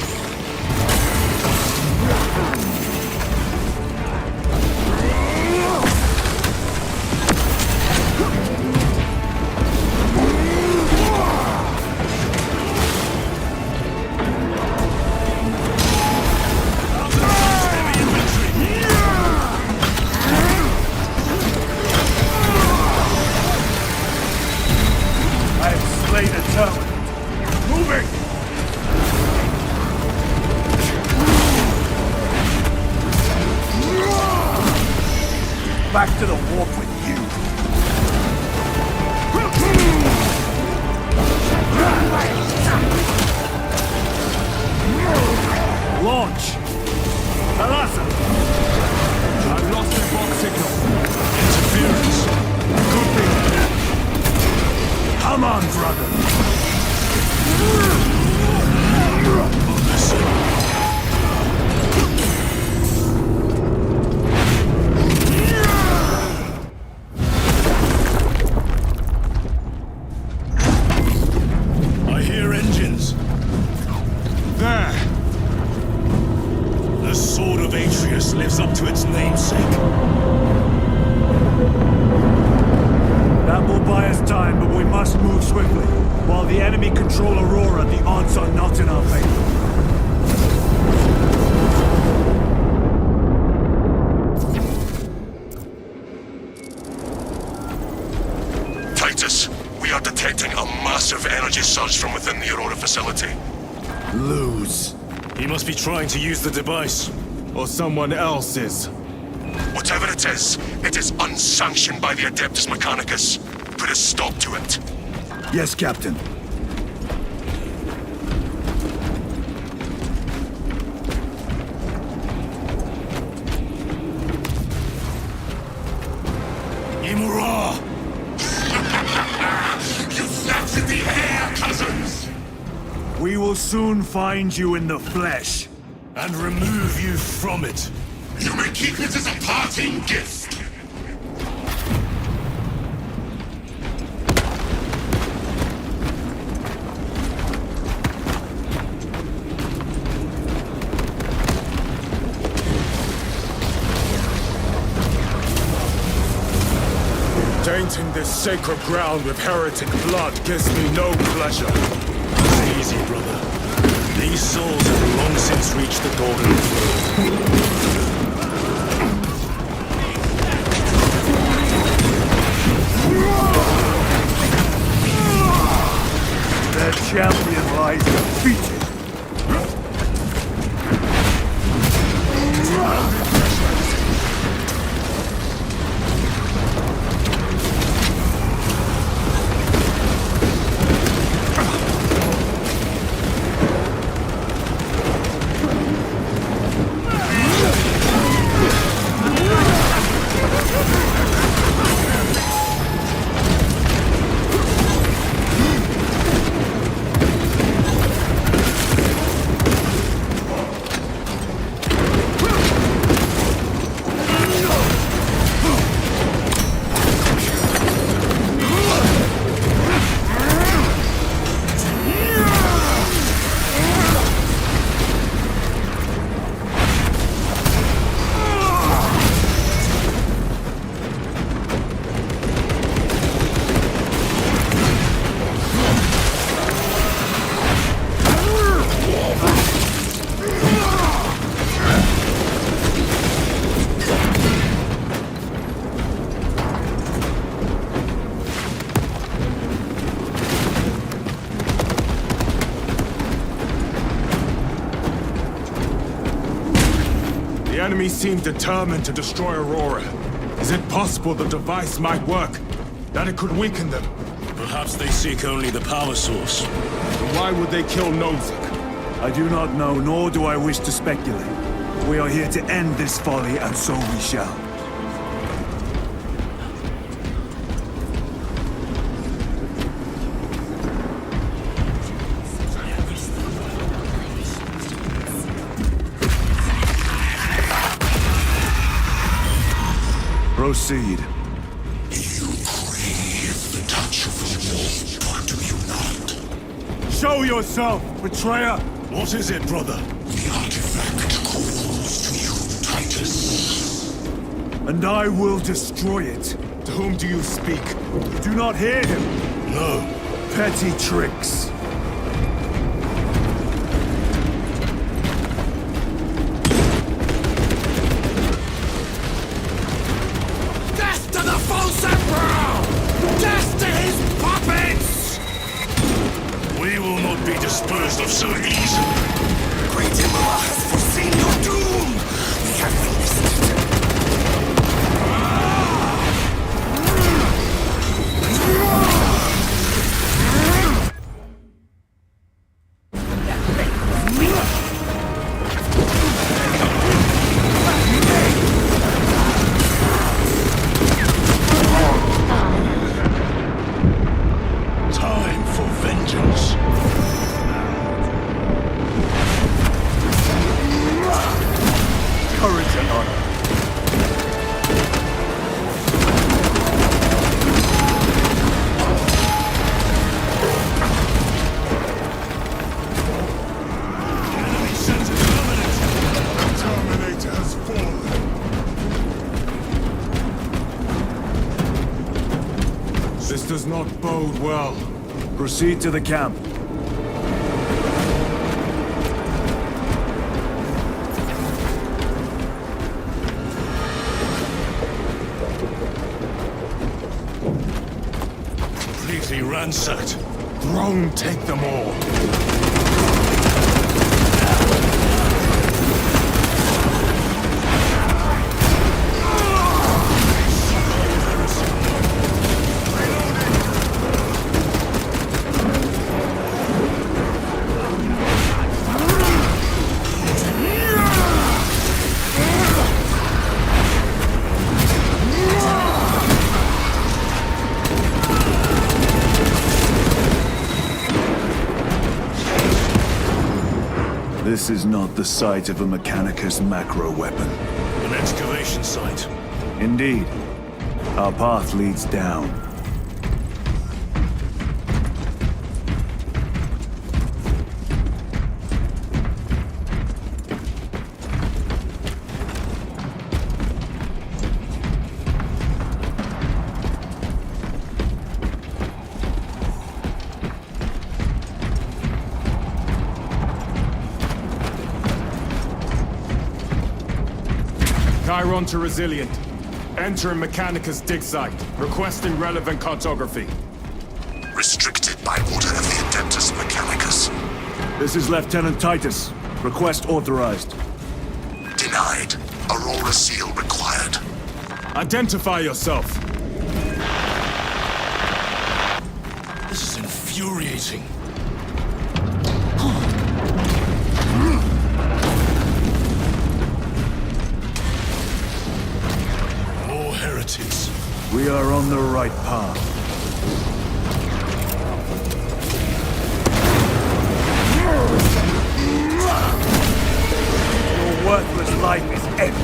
Back to the warp with you. Launch! Thalassa! I've lost their box signal. Interference. Could be. Come on, brother.
Listen.
are detecting a massive energy surge from within the Aurora facility.
Lose.
He must be trying to use the device.
Or someone else is.
Whatever it is unsanctioned by the Adeptus Mechanicus. Put a stop to it.
Yes, Captain.
Imura!
You snapped in the air, cousins!
We will soon find you in the flesh.
And remove you from it.
You may keep it as a parting gift.
Tainting this sacred ground with heretic blood gives me no pleasure.
Easy, brother. These souls have long since reached the Golden Throne.
Their champion lies defeated.
The enemy seem determined to destroy Aurora. Is it possible the device might work? That it could weaken them?
Perhaps they seek only the power source.
Then why would they kill Nozick?
I do not know, nor do I wish to speculate. We are here to end this folly, and so we shall. Proceed.
You crave the touch of the wolf, do you not?
Show yourself, betrayer!
What is it, brother?
The artifact calls to you, Titus.
And I will destroy it.
To whom do you speak?
You do not hear him?
No.
Petty tricks.
Death to the false emperor! Death to his puppets!
We will not be disposed of so easily.
Great Imra has foreseen your doom! We have witnessed it.
Time for vengeance.
Courage and honor.
Enemy center dominant.
Terminator has fallen. This does not bode well.
Proceed to the camp.
Completely ransacked.
Throne, take them all.
This is not the site of a Mechanicus macro weapon.
An excavation site.
Indeed. Our path leads down.
Chiron to Resilient. Entering Mechanicus dig site. Requesting relevant cartography.
Restricted by order of the Adeptus Mechanicus.
This is Lieutenant Titus. Request authorized.
Denied. Aurora seal required.
Identify yourself.
This is infuriating. More heretics.
We are on the right path. Your worthless life is empty.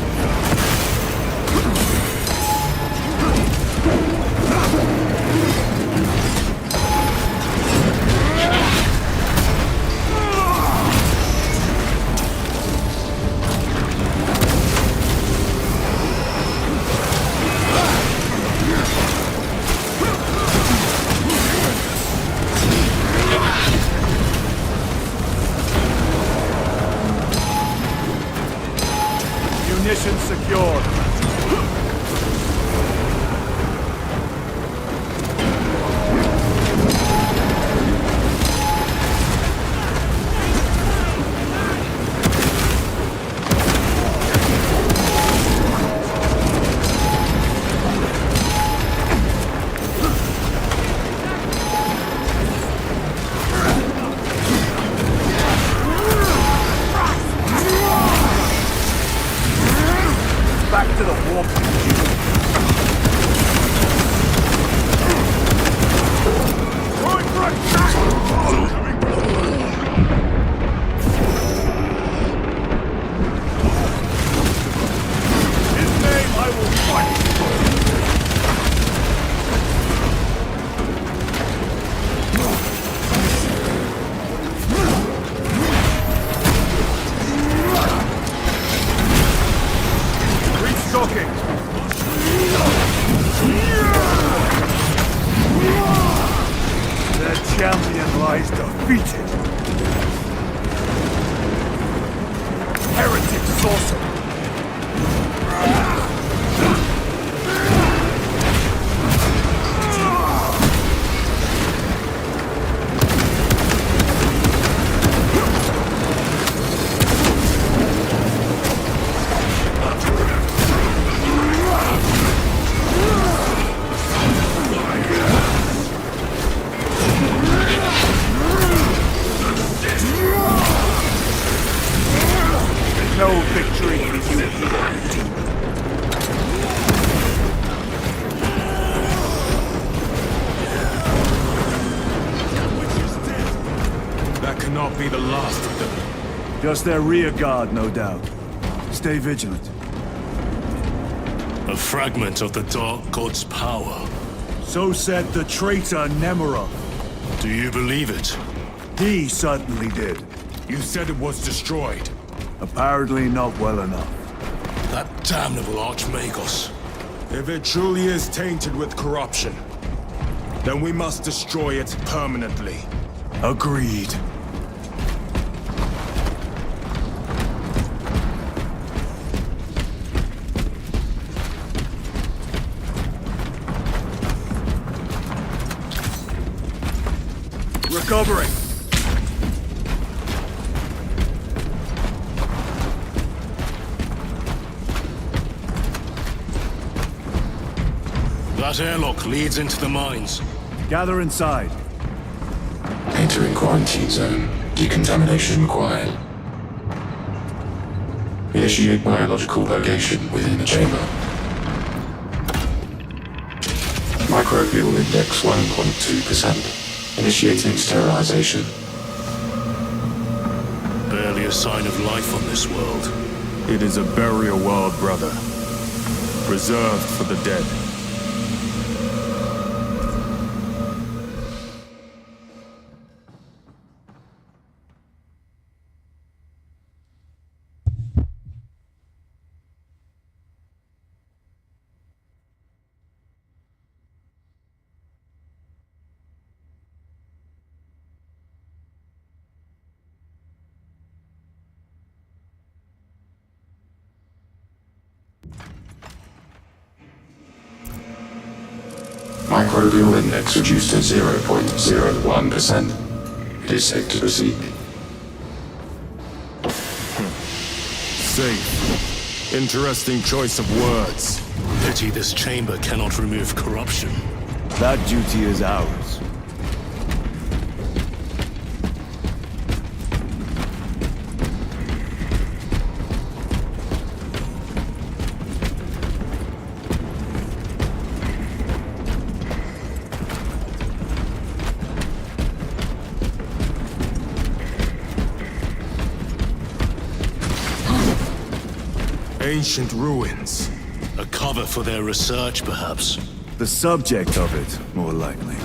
Munitions secured. Back to the warp. His name I will fight. Restocking. Their champion lies defeated. Heretic sorcerer. No victory for you here.
That cannot be the last of them.
Just their rear guard, no doubt. Stay vigilant.
A fragment of the Dark God's power.
So said the traitor Nemerov.
Do you believe it?
He certainly did.
You said it was destroyed.
Apparently not well enough.
That damnable Archmagos.
If it truly is tainted with corruption, then we must destroy it permanently.
Agreed. discovery.
That airlock leads into the mines.
Gather inside.
Entering quarantine zone. Decontamination required. Initiate biological purgation within the chamber. Microbial index 1.2%. Initiating sterilization.
Barely a sign of life on this world.
It is a burial world, brother. Reserved for the dead.
Microbial index reduced to 0.01%. It is safe to proceed.
Safe. Interesting choice of words.
Pity this chamber cannot remove corruption.
That duty is ours.
Ancient ruins.
A cover for their research, perhaps.
The subject of it, more likely.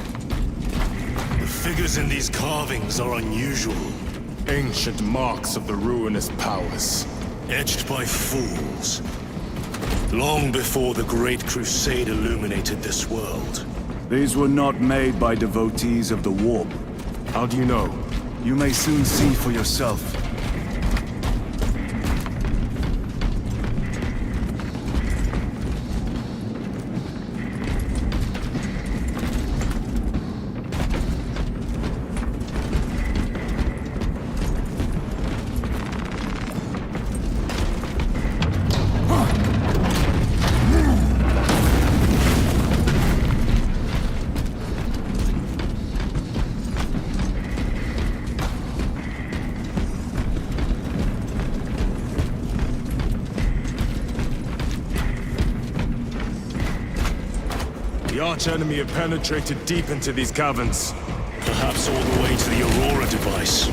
The figures in these carvings are unusual.
Ancient marks of the ruinous powers.
Etched by fools. Long before the Great Crusade illuminated this world.
These were not made by devotees of the warp.
How do you know?
You may soon see for yourself.
The arch-enemy have penetrated deep into these caverns.
Perhaps all the way to the Aurora device.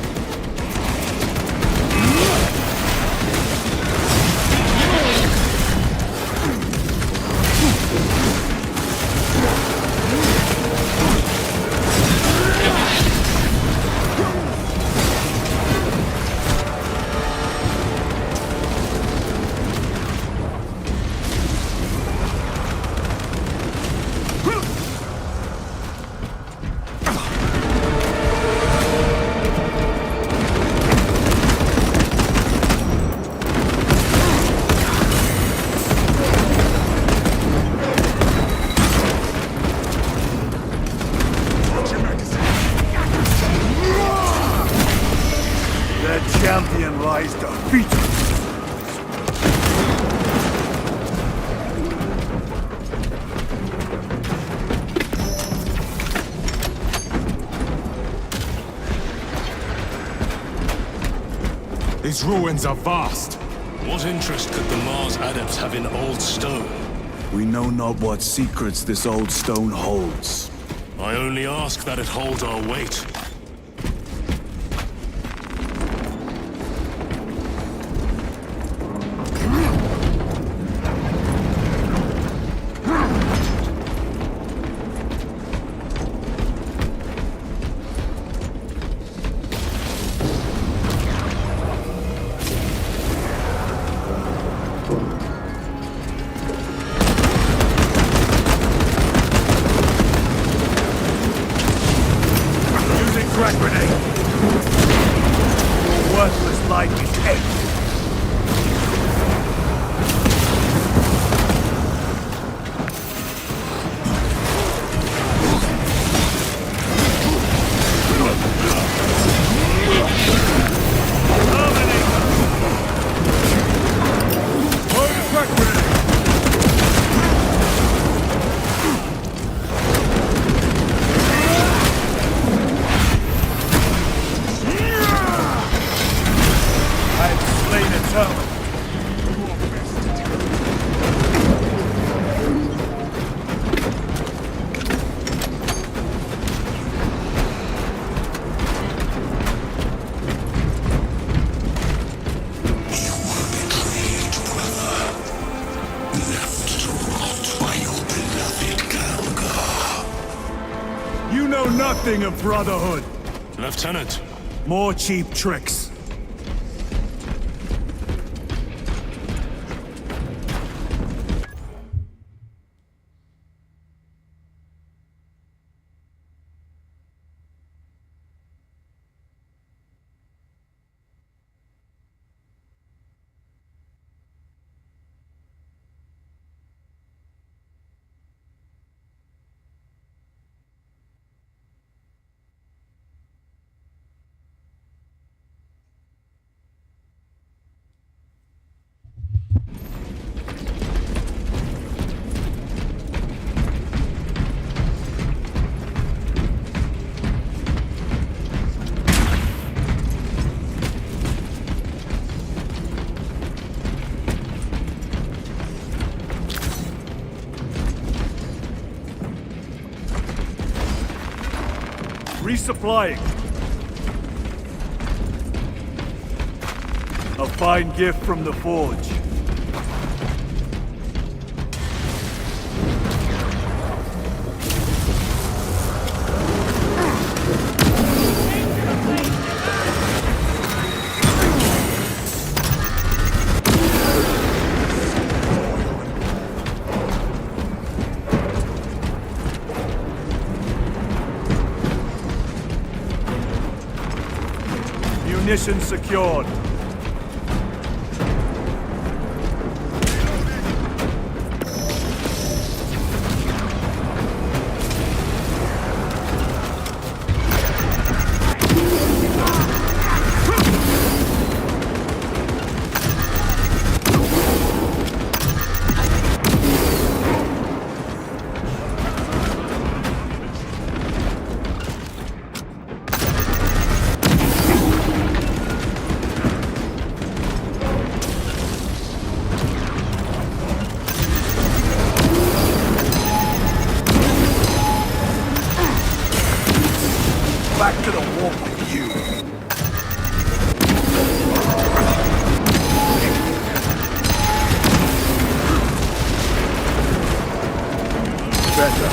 Champion lies defeated.
These ruins are vast.
What interest could the Mars adepts have in old stone?
We know not what secrets this old stone holds.
I only ask that it holds our weight.
Using know nothing of brotherhood.
Lieutenant.
More cheap tricks. Resupplying. A fine gift from the forge. Munitions secured. Back to the warp with you. Better.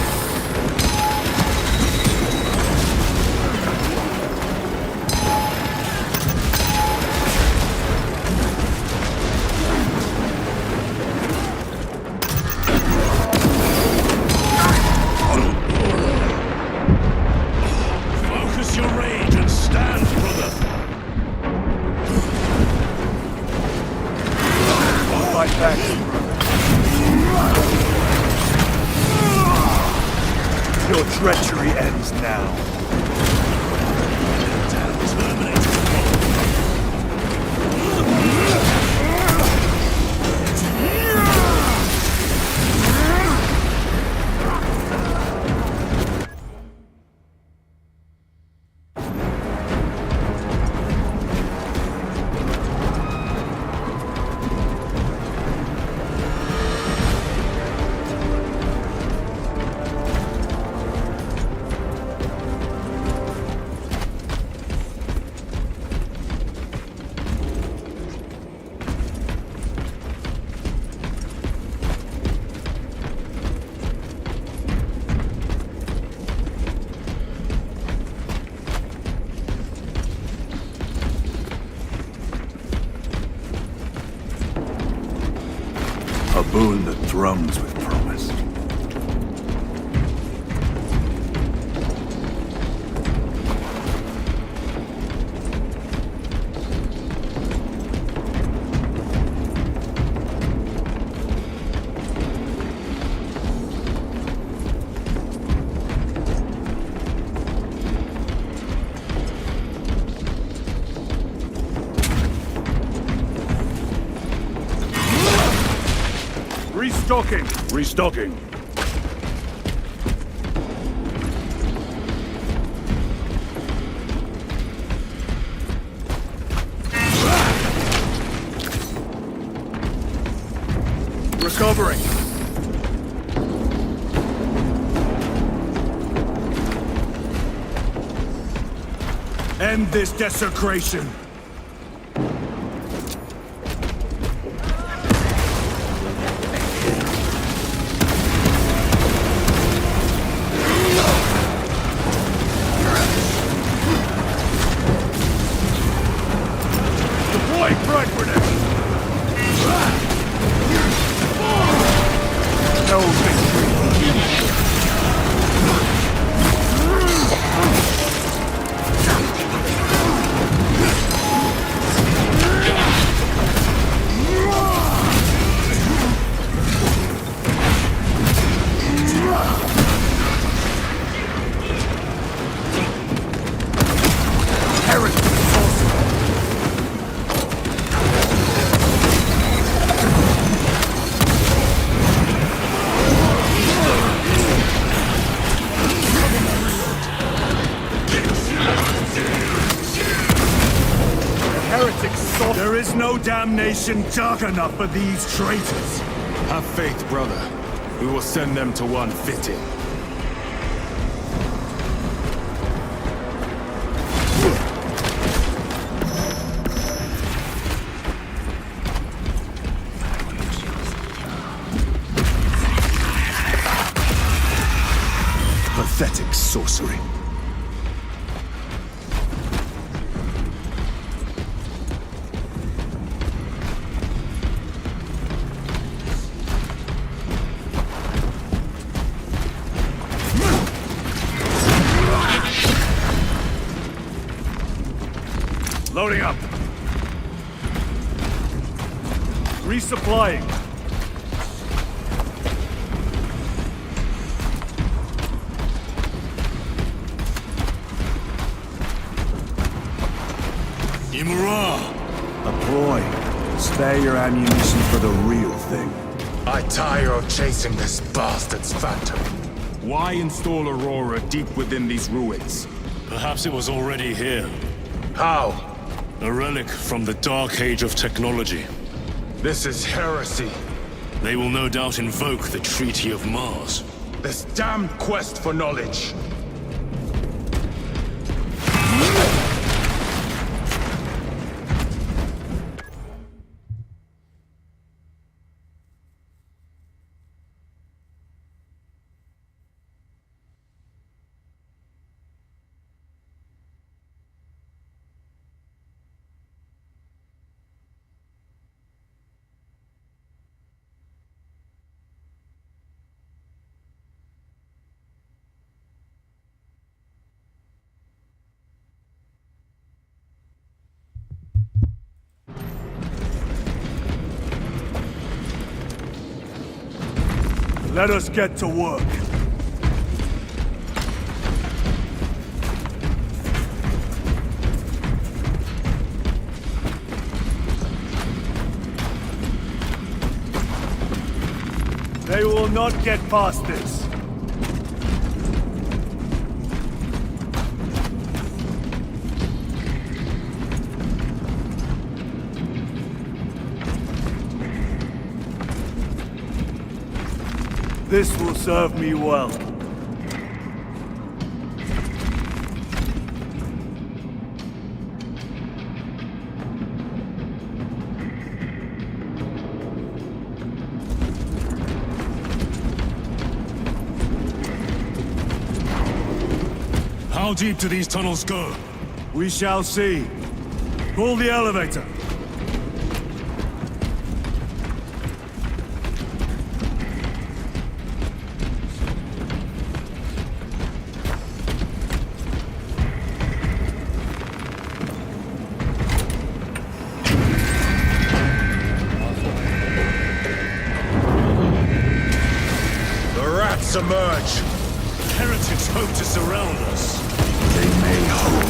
Focus your rage and stand, brother.
Fight back. Your treachery ends now. A boon that thrums with promise. Restocking! Restocking! Recovering! End this desecration! There's no damnation dark enough for these traitors.
Have faith, brother. We will send them to one fitting.
Pathetic sorcery. Loading up. Resupplying.
Imura!
A ploy. Spare your ammunition for the real thing.
I tire of chasing this bastard's phantom. Why install Aurora deep within these ruins?
Perhaps it was already here.
How?
A relic from the Dark Age of technology.
This is heresy.
They will no doubt invoke the Treaty of Mars.
This damned quest for knowledge.
Let us get to work. They will not get past this. This will serve me well.
How deep do these tunnels go?
We shall see. Pull the elevator.
Emerge.
Heretics hope to surround us.
They may hope.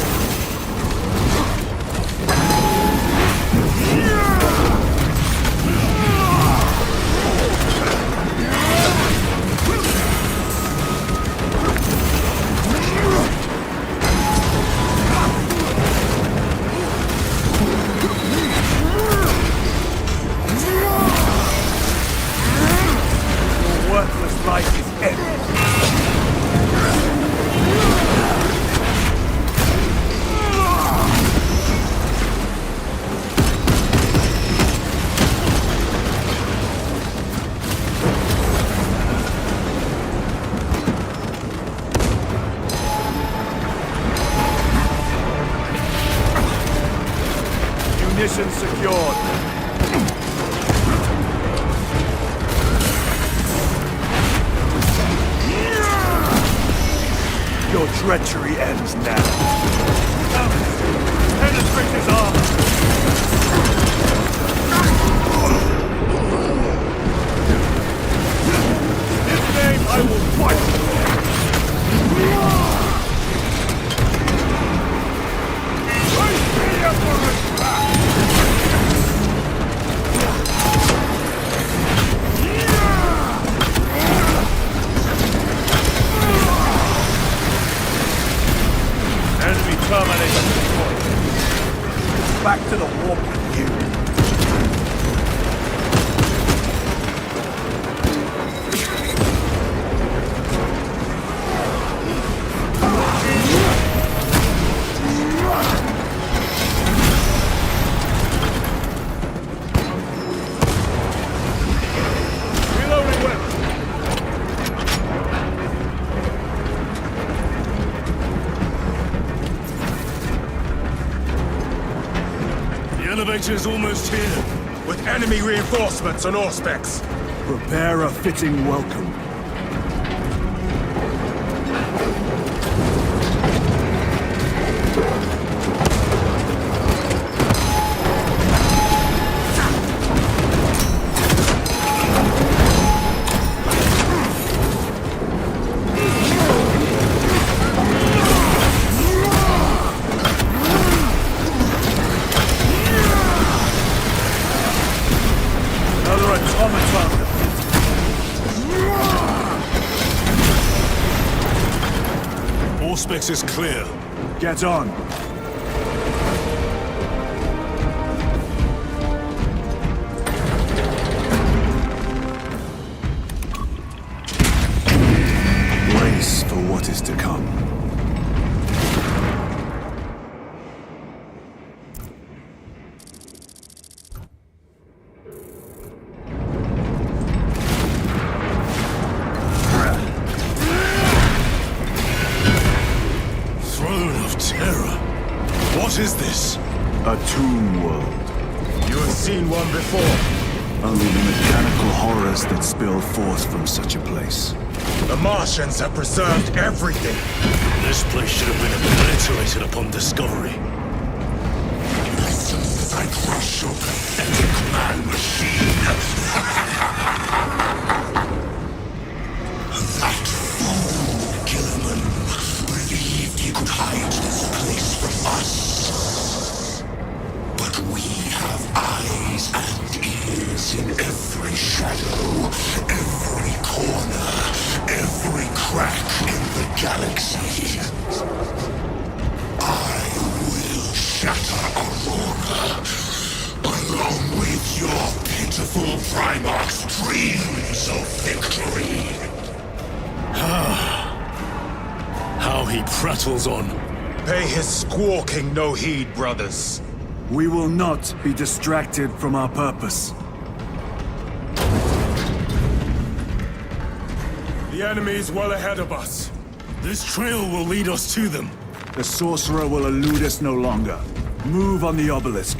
Your worthless life is ended. Munition secured. Your treachery ends now. Penetrate his armor! His name I will fight! Enemy terminated. Back to the warp with you.
elevator is almost here.
With enemy reinforcements on Auspex.
Prepare a fitting welcome.
Auspex is clear.
Get on. Brace for what is to come.
What is this?
A tomb world.
You have seen one before.
Only the mechanical horrors that spill forth from such a place.
The Martians have preserved everything.
This place should have been obliterated upon discovery.
Listen as I crush your pathetic man machine. That fool, Chillin, believed he could hide this place from us. But we have eyes and ears in every shadow, every corner, every crack in the galaxy. I will shatter Aurora, along with your pitiful Primarch's dreams of victory.
How he prattles on.
Pay his squawking no heed, brothers.
We will not be distracted from our purpose.
The enemy is well ahead of us.
This trail will lead us to them.
The sorcerer will elude us no longer. Move on the obelisk.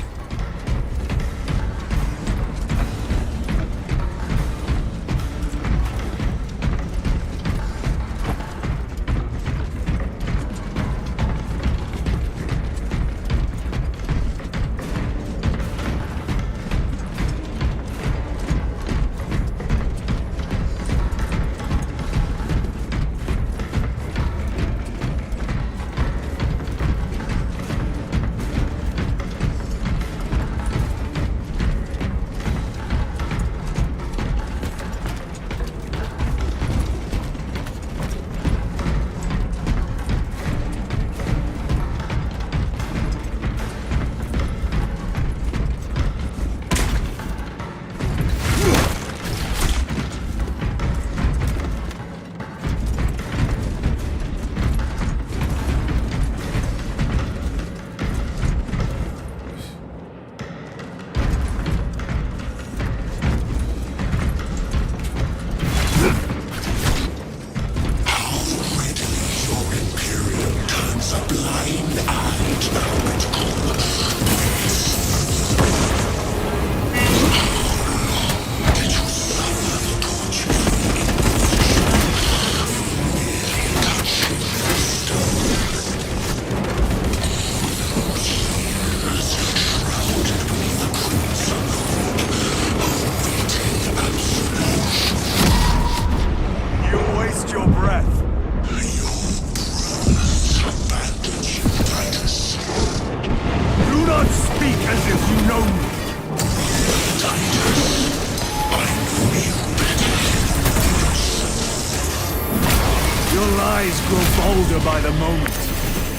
By the moment.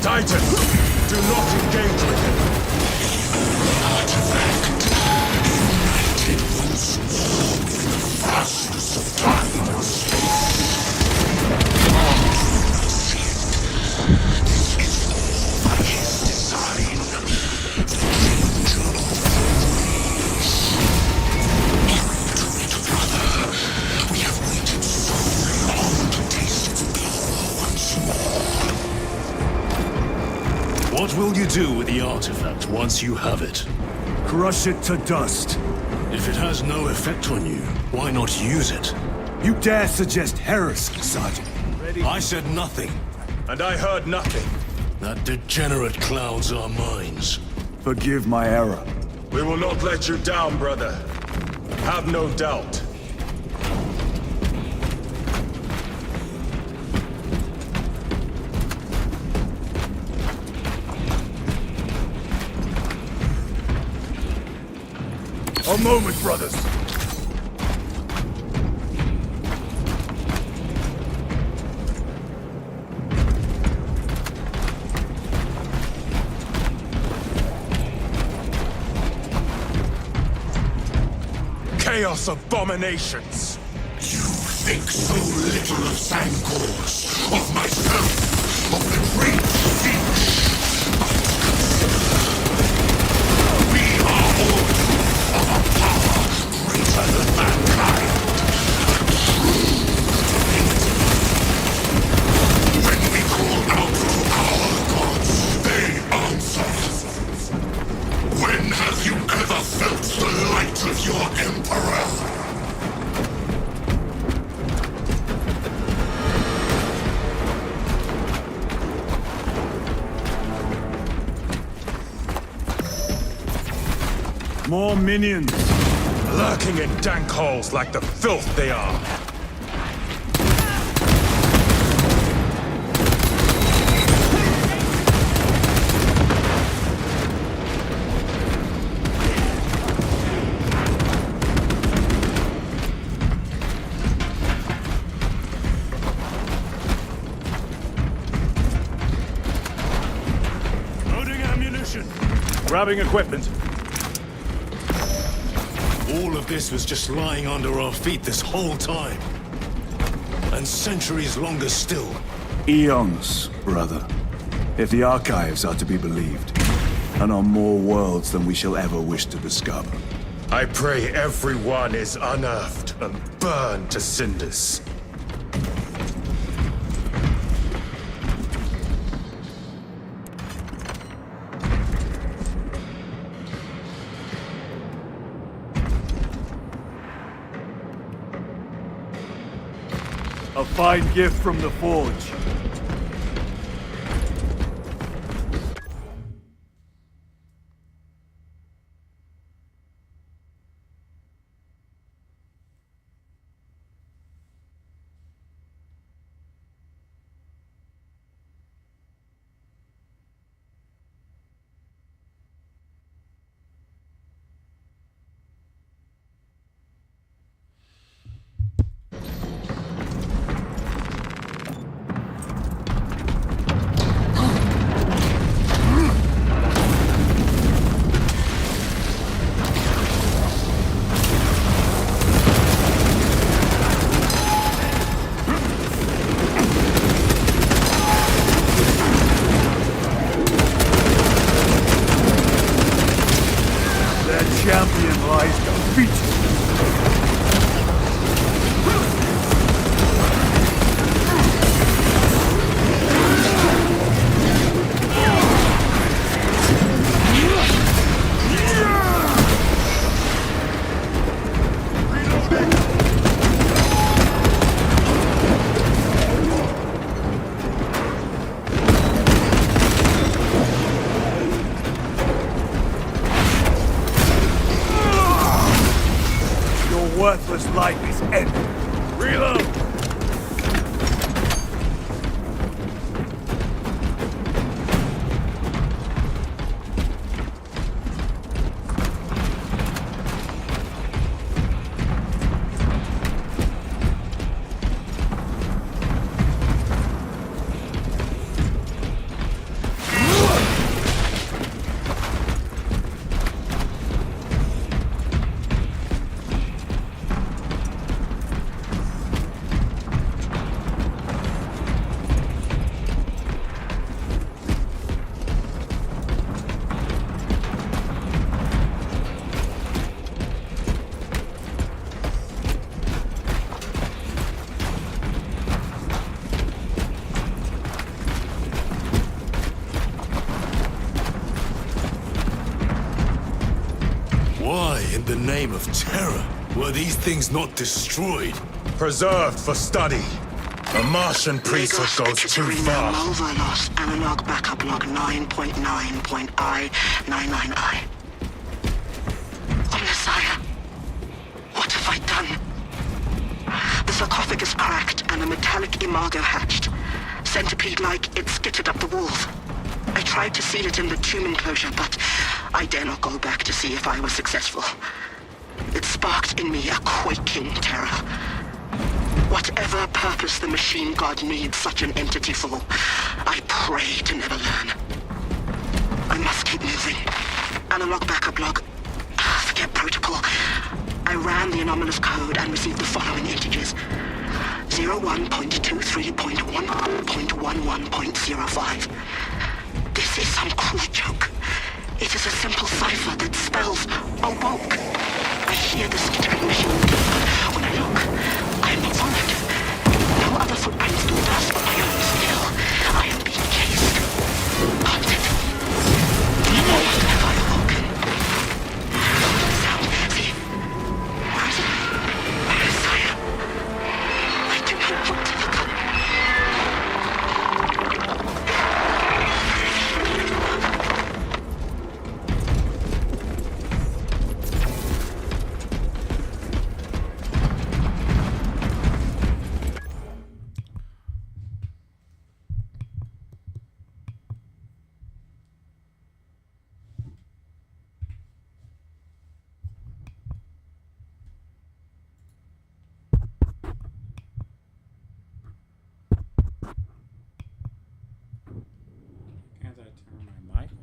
Titan, do not engage with him.
Artifact, united once more within the fastness of time and space. This is all by his design. The danger of the race. Hurry to it, brother. We have waited so long to taste its power once more.
What will you do with the artifact once you have it?
Crush it to dust.
If it has no effect on you, why not use it?
You dare suggest heresy, Sergeant?
I said nothing.
And I heard nothing.
That degenerate clouds our minds.
Forgive my error.
We will not let you down, brother. Have no doubt.
A moment, brothers.
Chaos abominations!
You think so little of Sangors, of myself, of the great siege. We are all of a power greater than mankind. When we call out to our gods, they answer. When have you ever felt the light of your Emperor?
More minions!
Lurking in dank holes like the filth they are.
Loading ammunition.
Grabbing equipment.
All of this was just lying under our feet this whole time. And centuries longer still.
Eons, brother. If the archives are to be believed. And on more worlds than we shall ever wish to discover.
I pray everyone is unearthed and burned to cinders.
A fine gift from the Forge. Champion lies defeated. Worthless life is ended. Reload!
In the name of terror, were these things not destroyed?
Preserved for study. A Martian priesthood goes too far.
Malva lost analog backup log 9.9.I99I. Oh, Messiah. What have I done? The sarcophagus cracked and a metallic imago hatched. Centipede-like, it skittered up the walls. I tried to seal it in the tomb enclosure, but I dare not go back to see if I was successful. It sparked in me a quaking terror. Whatever purpose the machine god needs such an entity for, I pray to never learn. I must keep moving. Analog backup log. Forget protocol. I ran the anomalous code and received the following integers. 01.23.1.11.05. This is some cruel joke. It is a simple cipher that spells awoke. I hear the skittering machine. When I look, I am not followed. No other footprints do thus, but my own still. I am being chased. Haunted. Never have I awoken. Sound. See? Messiah. I do not want to look.
Can't I turn my mic on?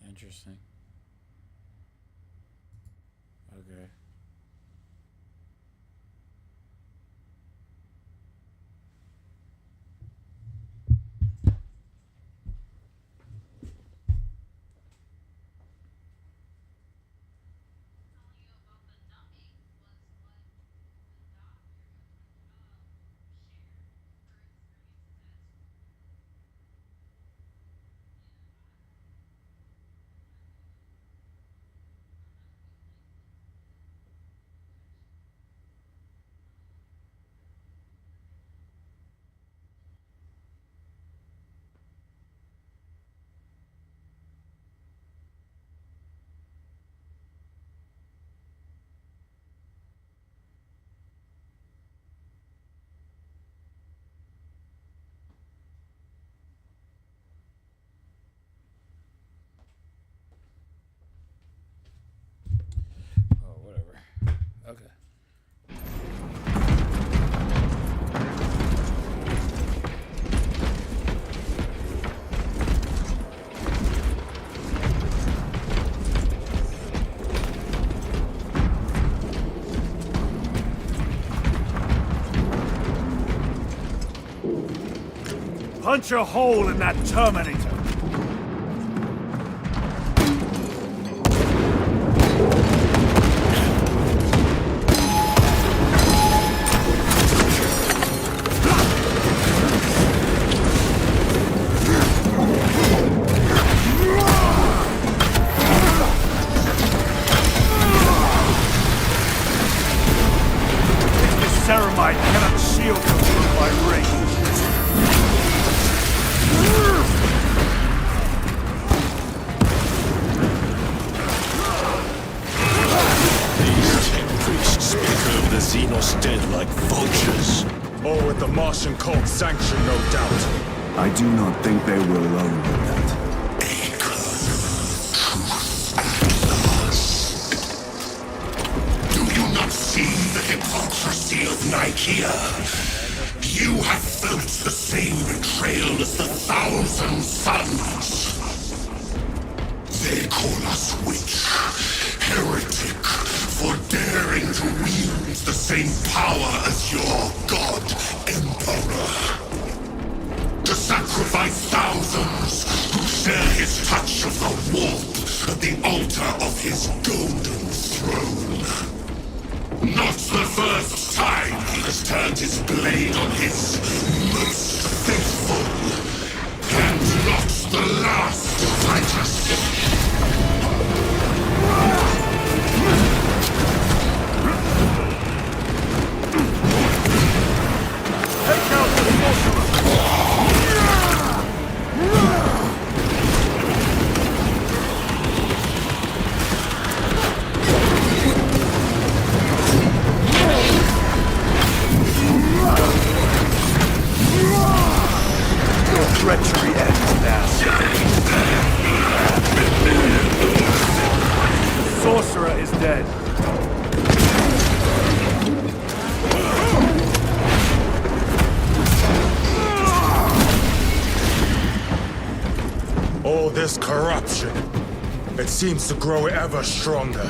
Interesting. Okay. Oh, whatever. Okay.
Punch a hole in that Terminator. This ceramide cannot shield them from my ring.
The Xenos dead like vultures.
All with the Martian cult sanction, no doubt.
I do not think they were alone in that.
Do you not see the hypocrisy of Nicaea? You have felt the same betrayal as the Thousand Suns. They call us witch, heretic, for daring to wield the same power as your god, Emperor. To sacrifice thousands who share his touch of the warp at the altar of his golden throne. Not the first time he has turned his blade on his most faithful, and not
the last fighters.
Treachery ends now. The sorcerer is dead.
All this corruption, it seems to grow ever stronger.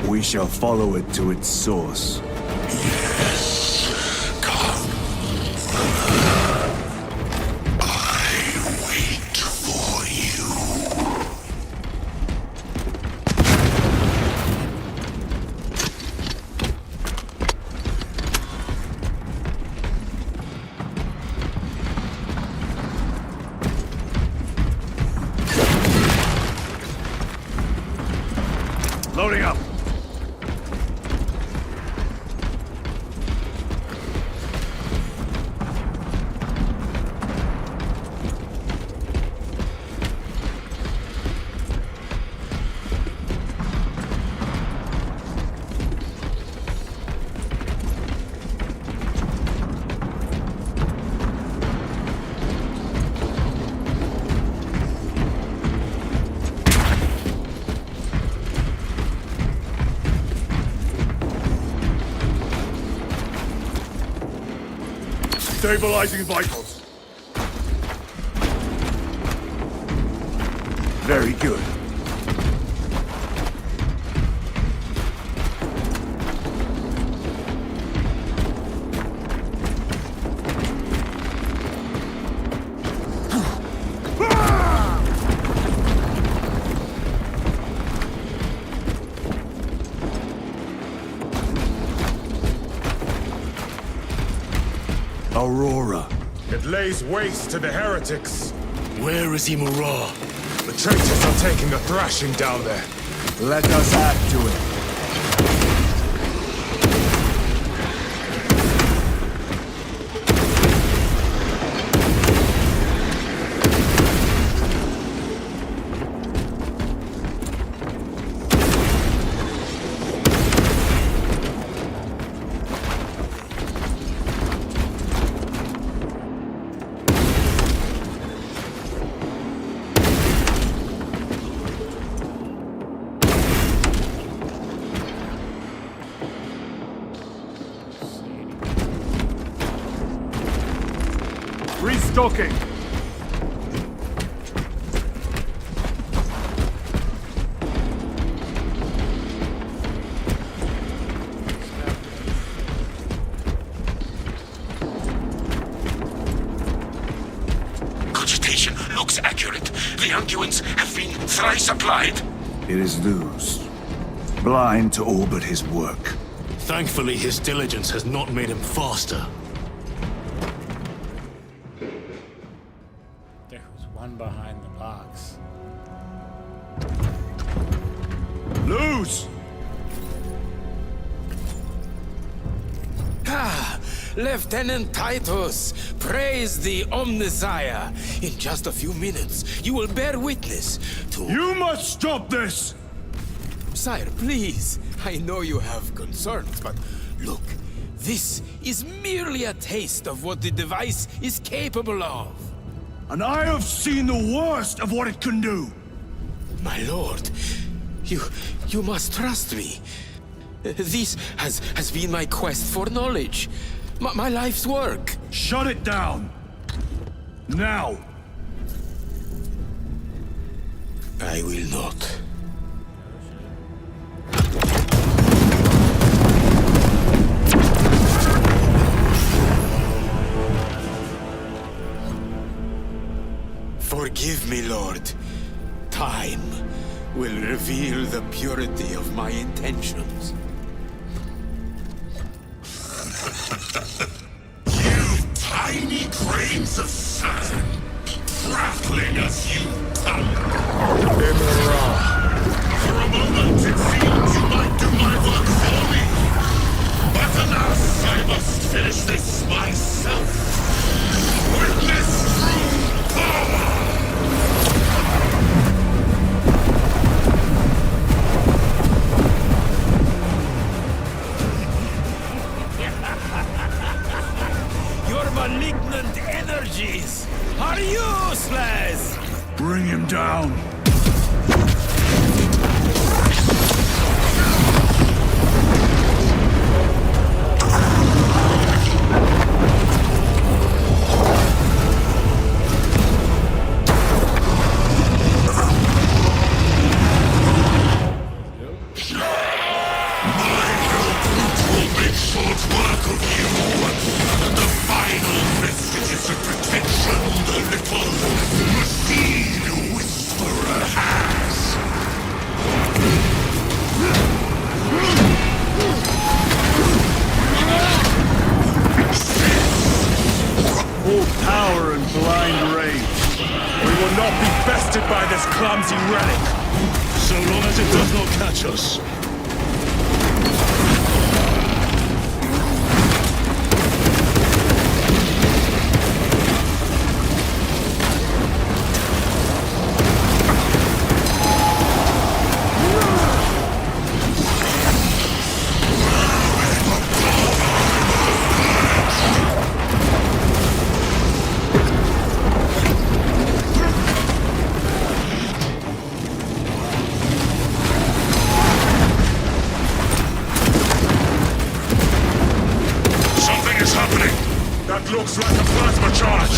We shall follow it to its source. Loading up. Stabilizing vitals. Very good. Aurora.
It lays waste to the heretics.
Where is Imura?
The traitors are taking a thrashing down there.
Let us add to it. Restocking.
Cogitation looks accurate. The unguents have been thrice applied.
It is Luz. Blind to all but his work.
Thankfully, his diligence has not made him faster.
There was one behind the box.
Luz!
Ah, Lieutenant Titus, praise the Omnissiah. In just a few minutes, you will bear witness to...
You must stop this!
Sire, please. I know you have concerns, but look, this is merely a taste of what the device is capable of.
And I have seen the worst of what it can do.
My lord, you must trust me. This has been my quest for knowledge. My life's work.
Shut it down. Now.
I will not. Forgive me, Lord. Time will reveal the purity of my intentions.
You tiny grains of sand, prattling as you
malignant energies are useless!
Bring him down.
By this clumsy relic.
So long as it does not catch us.
Looks like a plasma charge!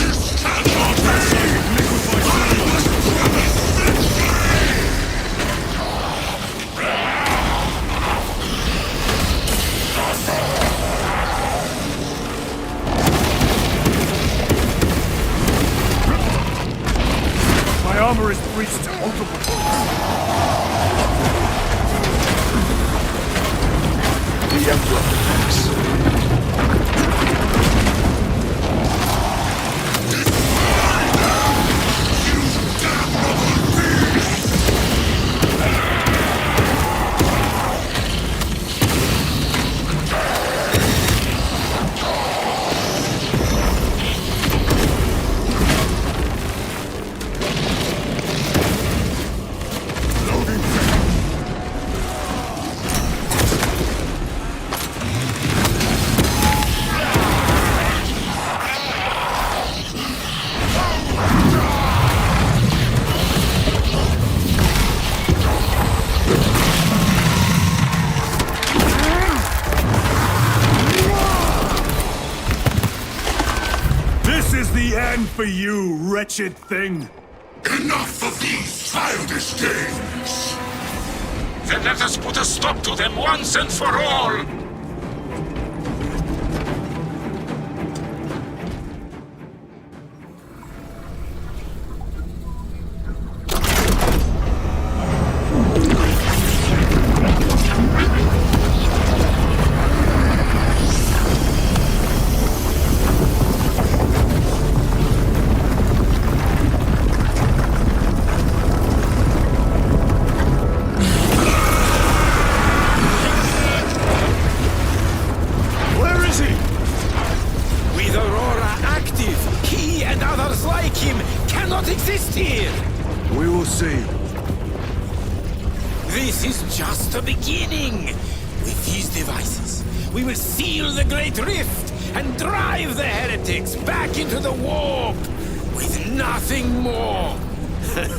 My armor is breached at multiple points. The Emperor attacks. For you, wretched thing!
Enough of these childish games! Then let us put a stop to them once and for all!
This is just the beginning! With these devices, we will seal the Great Rift and drive the heretics back into the warp with nothing more than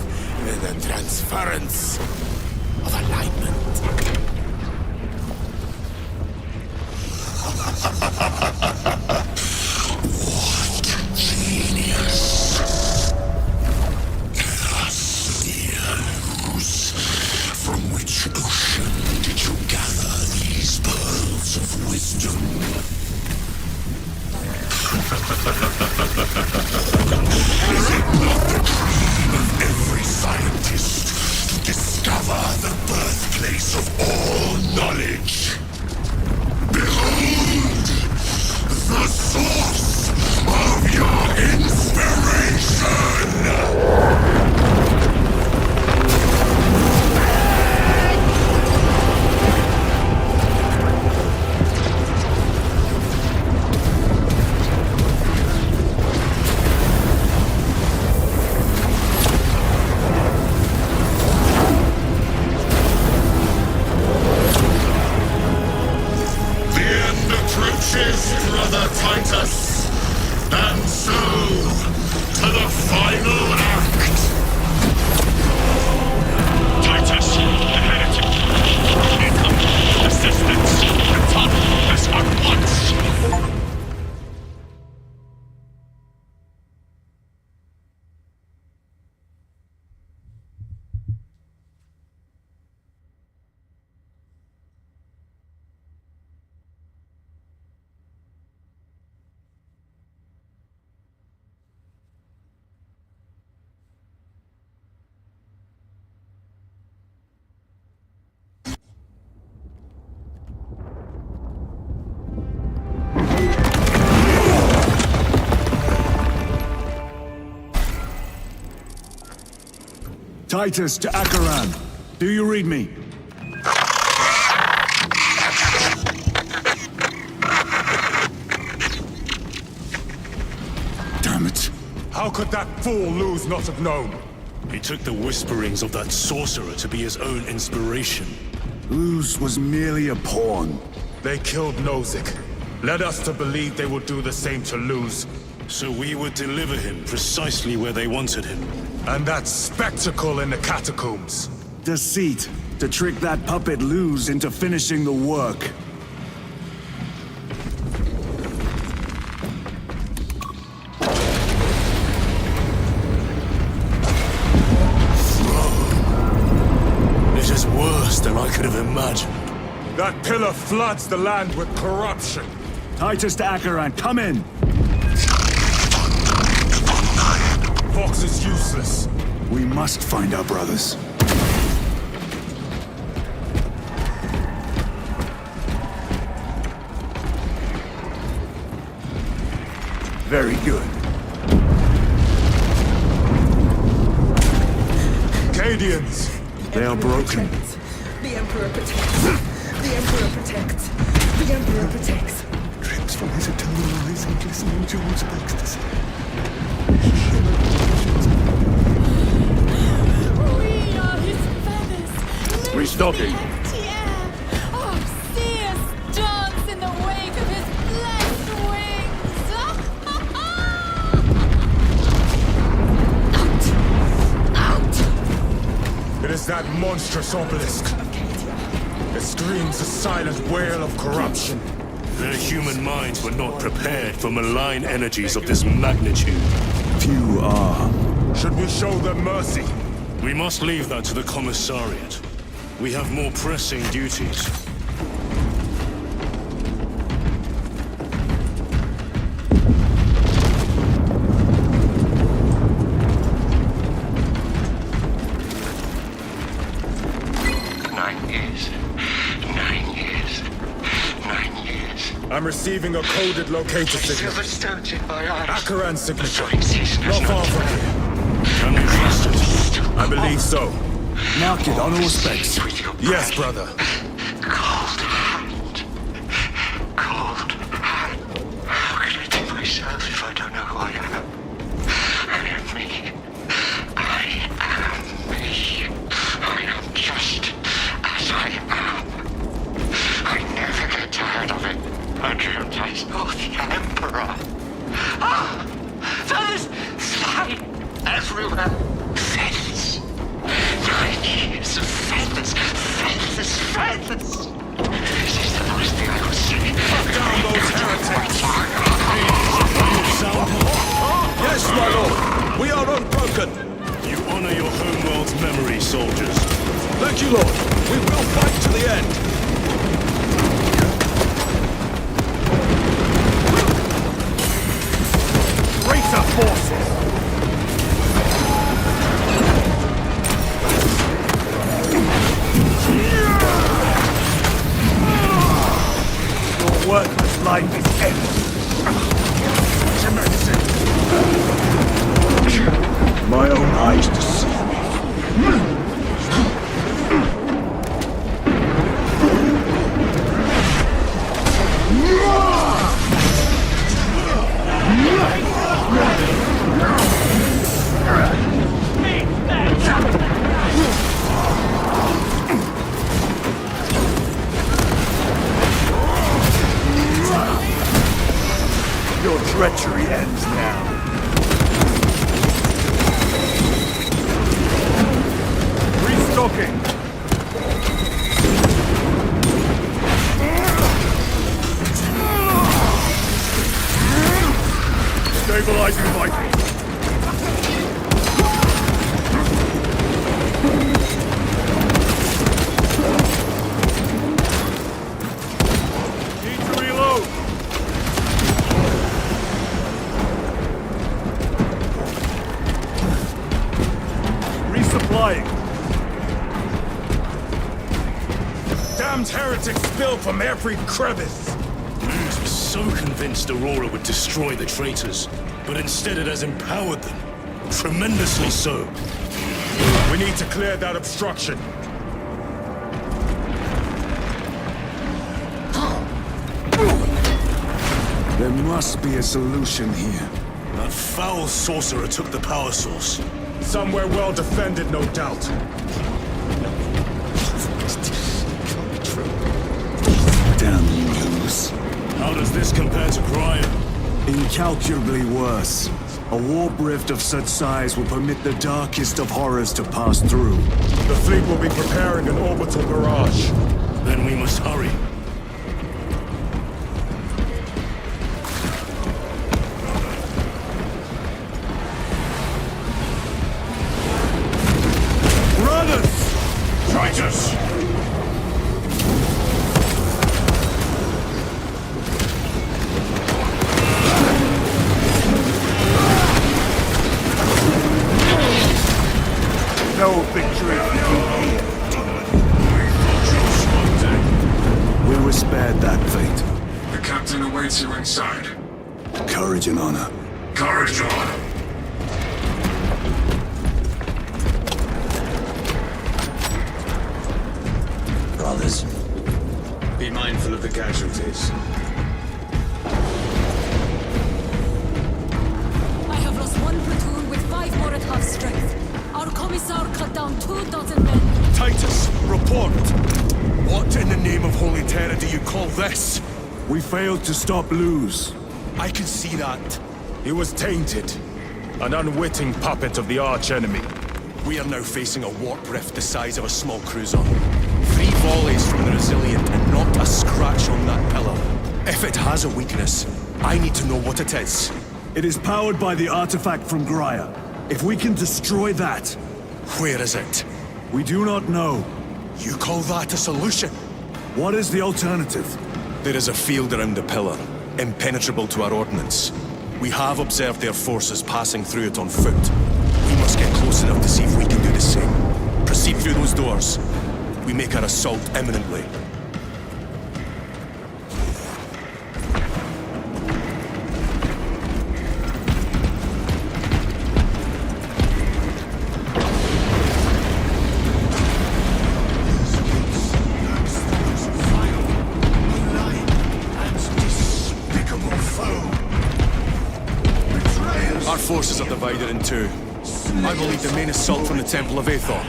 the transference of alignment.
What genius! From which ocean did you gather these pearls of wisdom? Is it not the dream of every scientist to discover the birthplace of all knowledge? Behold! The source of your inspiration! Brother Titus,
Titus to Acheran. Do you read me?
Damn it. How could that fool Luz not have known?
He took the whisperings of that sorcerer to be his own inspiration.
Luz was merely a pawn.
They killed Nozick. Led us to believe they would do the same to Luz.
So we would deliver him precisely where they wanted him.
And that spectacle in the catacombs.
Deceit. To trick that puppet Luz into finishing the work.
This is worse than I could have imagined.
That pillar floods the land with corruption.
Titus to Acheran, come in!
Fox is useless.
We must find our brothers. Very good.
Cadians!
They are broken.
The Emperor protects. The Emperor protects. The Emperor protects.
Drips from his eternal eyes and glistening jewels of ecstasy.
We are his feathers.
Restocking.
Empty air. Oh, see us dance in the wake of his blessed wings.
Out!
It is that monstrous obelisk. It screams a silent wail of corruption.
Their human minds were not prepared for malign energies of this magnitude.
Few are.
Should we show them mercy?
We must leave that to the Commissariat. We have more pressing duties.
I'm receiving a coded locator signal. Acheran's signature. Not far from here.
Can we trust it?
I believe so.
Mark it on all specs.
Yes, brother.
Cold hand. Cold hand. How can I be myself if I don't know who I am? I am me. I am me. I am just as I am. I never get tired of it. Until I saw the Emperor. Ah! Feathers! Fly everywhere. Feathers. 9 years of feathers. Feathers. Feathers. This is the last thing I will see.
Down those heretics!
Yes, my lord! We are unbroken!
You honor your homeworld's memory, soldiers.
Thank you, lord! We will fight to the end!
Greater forces! Your worthless life is ended. My own eyes deceive me. Your treachery ends now. Restocking! Stabilizing Viking! Need to reload! Resupplying!
Damned heretics spill from every crevice!
Luz was so convinced Aurora would destroy the traitors, but instead it has empowered them. Tremendously so.
We need to clear that obstruction.
There must be a solution here.
That foul sorcerer took the power source.
Somewhere well defended, no doubt.
Damn you, Luz.
How does this compare to Graya?
Incalculably worse. A warp rift of such size will permit the darkest of horrors to pass through.
The fleet will be preparing an orbital barrage.
Then we must hurry.
Brothers! Traitors!
No victory for you here,
We were spared that fate.
The captain awaits you inside.
Courage and honor.
Courage and honor.
Brothers, be mindful of the casualties.
I have lost one platoon with 5 more at half strength. Our commissar cut down 24 men.
Titus, report! What in the name of Holy Terror do you call this?
We failed to stop Luz.
I can see that.
He was tainted. An unwitting puppet of the arch-enemy.
We are now facing a warp rift the size of a small cruiser. 3 volleys from the Resilient and not a scratch on that pillar. If it has a weakness, I need to know what it is.
It is powered by the artifact from Graya. If we can destroy that...
Where is it?
We do not know.
You call that a solution?
What is the alternative?
There is a field around the pillar, impenetrable to our ordnance. We have observed their forces passing through it on foot. We must get close enough to see if we can do the same. Proceed through those doors. We make our assault imminently. Our forces are divided in 2. I will lead the main assault from the Temple of Aethor.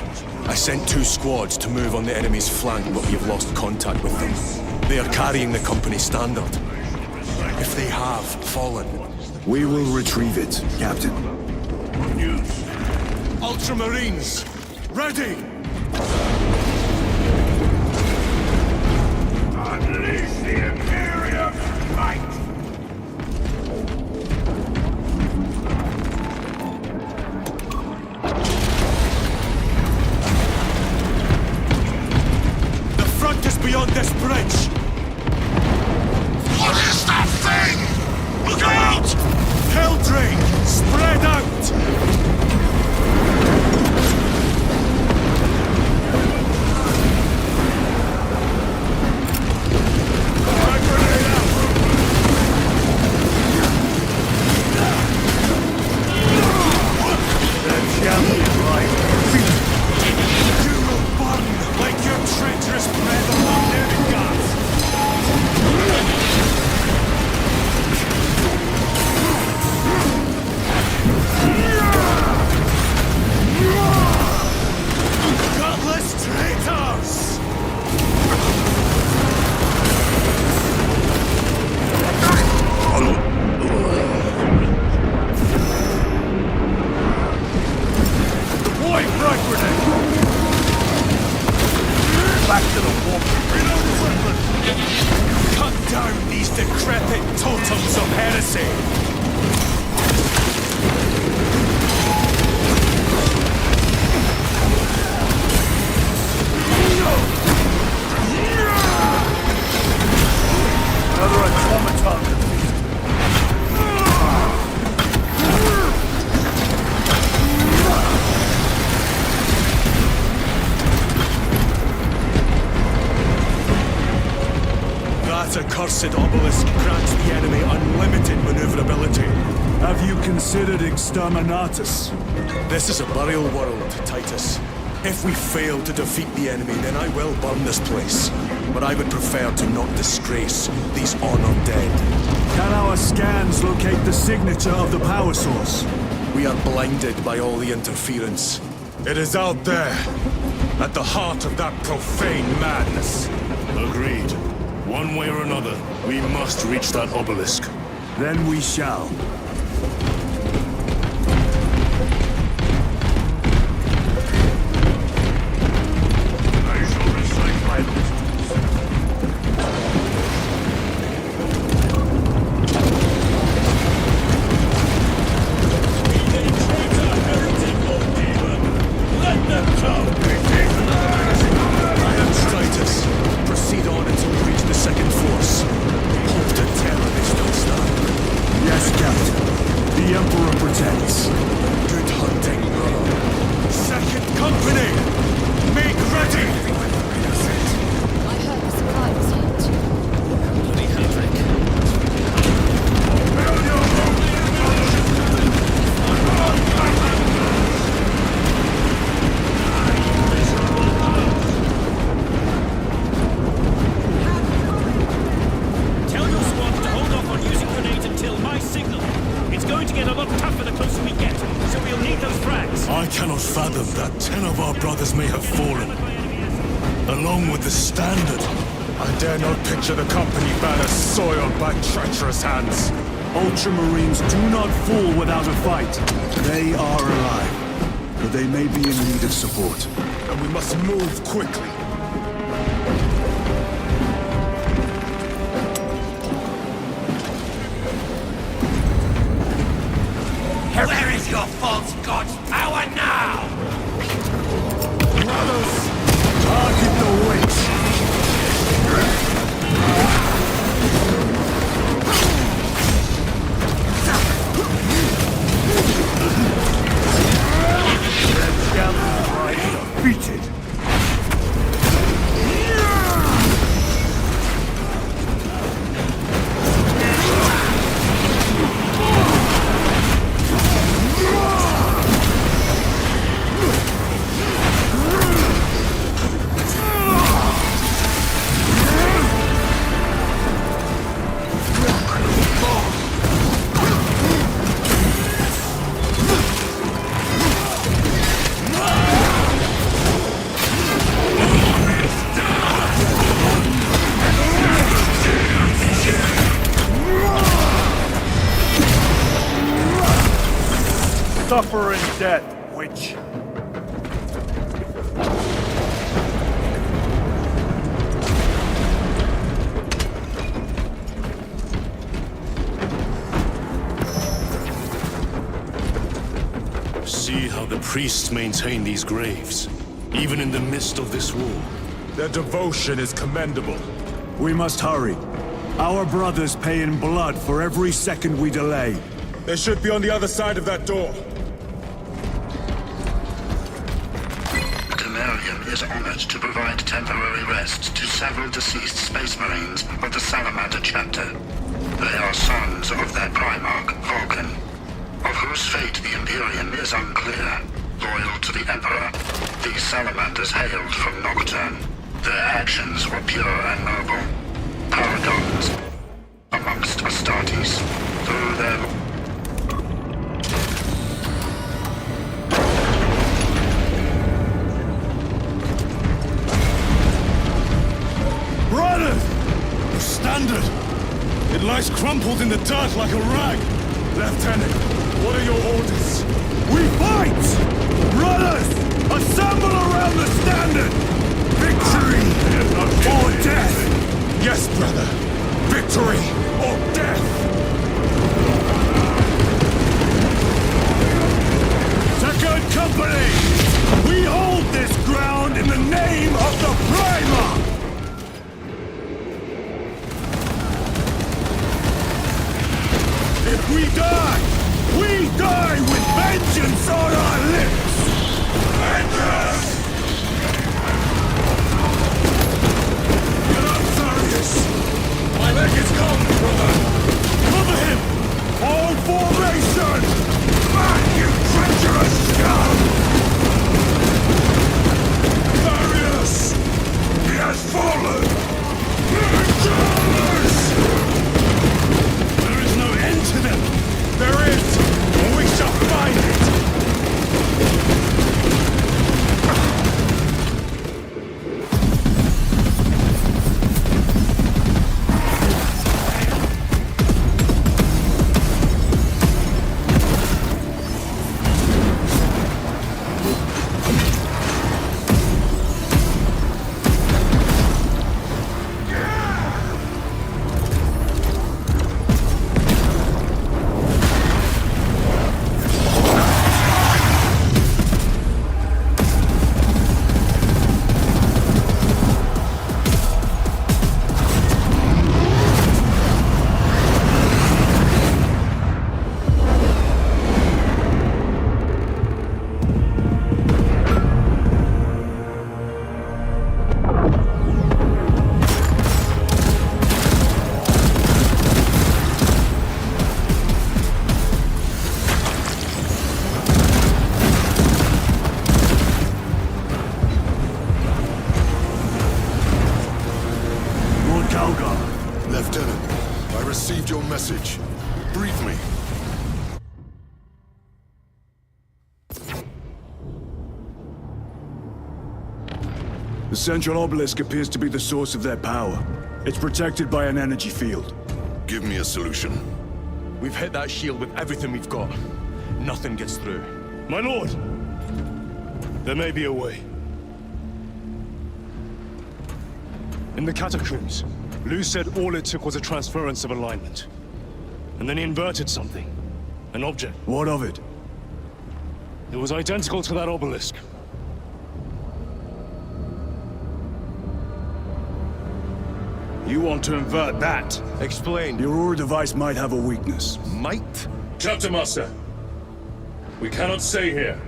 I sent 2 squads to move on the enemy's flank, but we have lost contact with them. They are carrying the company standard. If they have fallen...
We will retrieve it, Captain.
Ultramarines, ready!
Unleash the Imperium might!
Beyond this bridge!
What is that thing? Look out!
Helldrain! Spread out!
Treacherous breath of the gods!
That accursed obelisk grants the enemy unlimited maneuverability.
Have you considered exterminatus?
This is a burial world, Titus. If we fail to defeat the enemy, then I will burn this place. But I would prefer to not disgrace these honored dead.
Can our scans locate the signature of the power source?
We are blinded by all the interference.
It is out there, at the heart of that profane madness.
Agreed. One way or another, we must reach that obelisk.
Then we shall. Ultramarines do not fall without a fight. They are alive, but they may be in need of support.
And we must move quickly.
Where is your false god's power now?
Brothers, target the witch! Defeated. Suffer in death, witch.
See how the priests maintain these graves, even in the midst of this war.
Their devotion is commendable.
We must hurry. Our brothers pay in blood for every second we delay.
They should be on the other side of that door.
Is honored to provide temporary rest to several deceased space marines of the Salamander chapter. They are sons of their Primarch, Vulcan, of whose fate the Imperium is unclear. Loyal to the Emperor, these Salamanders hailed from Nocturne. Their actions were pure and noble. Paragons amongst Astartes, through their
Standard! It lies crumpled in the dirt like a rag!
Lieutenant, what are your orders?
We fight! Brothers, assemble around the standard! Victory or death!
Yes, brother. Victory or death!
Second Company! We hold this ground in the name of the Primarch! If we die with vengeance on our lips! Vengeance! Get up, Sarius! My leg is gone, brother! Cover him! All formation!
Man, you treacherous scum! Marius! He has fallen! Rejoice!
There is no end to them! There is! And we shall find it!
Lieutenant, I received your message. Brief me.
The central obelisk appears to be the source of their power. It's protected by an energy field.
Give me a solution.
We've hit that shield with everything we've got. Nothing gets through.
My lord! There may be a way. In the catacombs, Lu said all it took was a transference of alignment. And then he inverted something. An object.
What of it?
It was identical to that obelisk. You want to invert that?
Explain.
The Aurora device might have a weakness.
Might?
Chapter Master, we cannot stay here.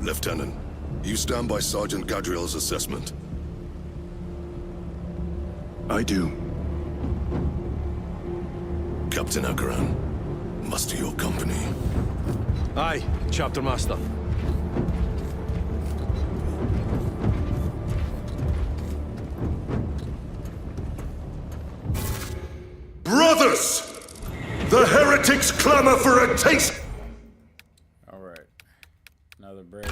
Lieutenant, you stand by Sergeant Gadriel's assessment.
I do.
Captain Akaran, muster your company.
Aye, Chapter Master.
Brothers! The heretics clamor for a taste!
Alright. Another break.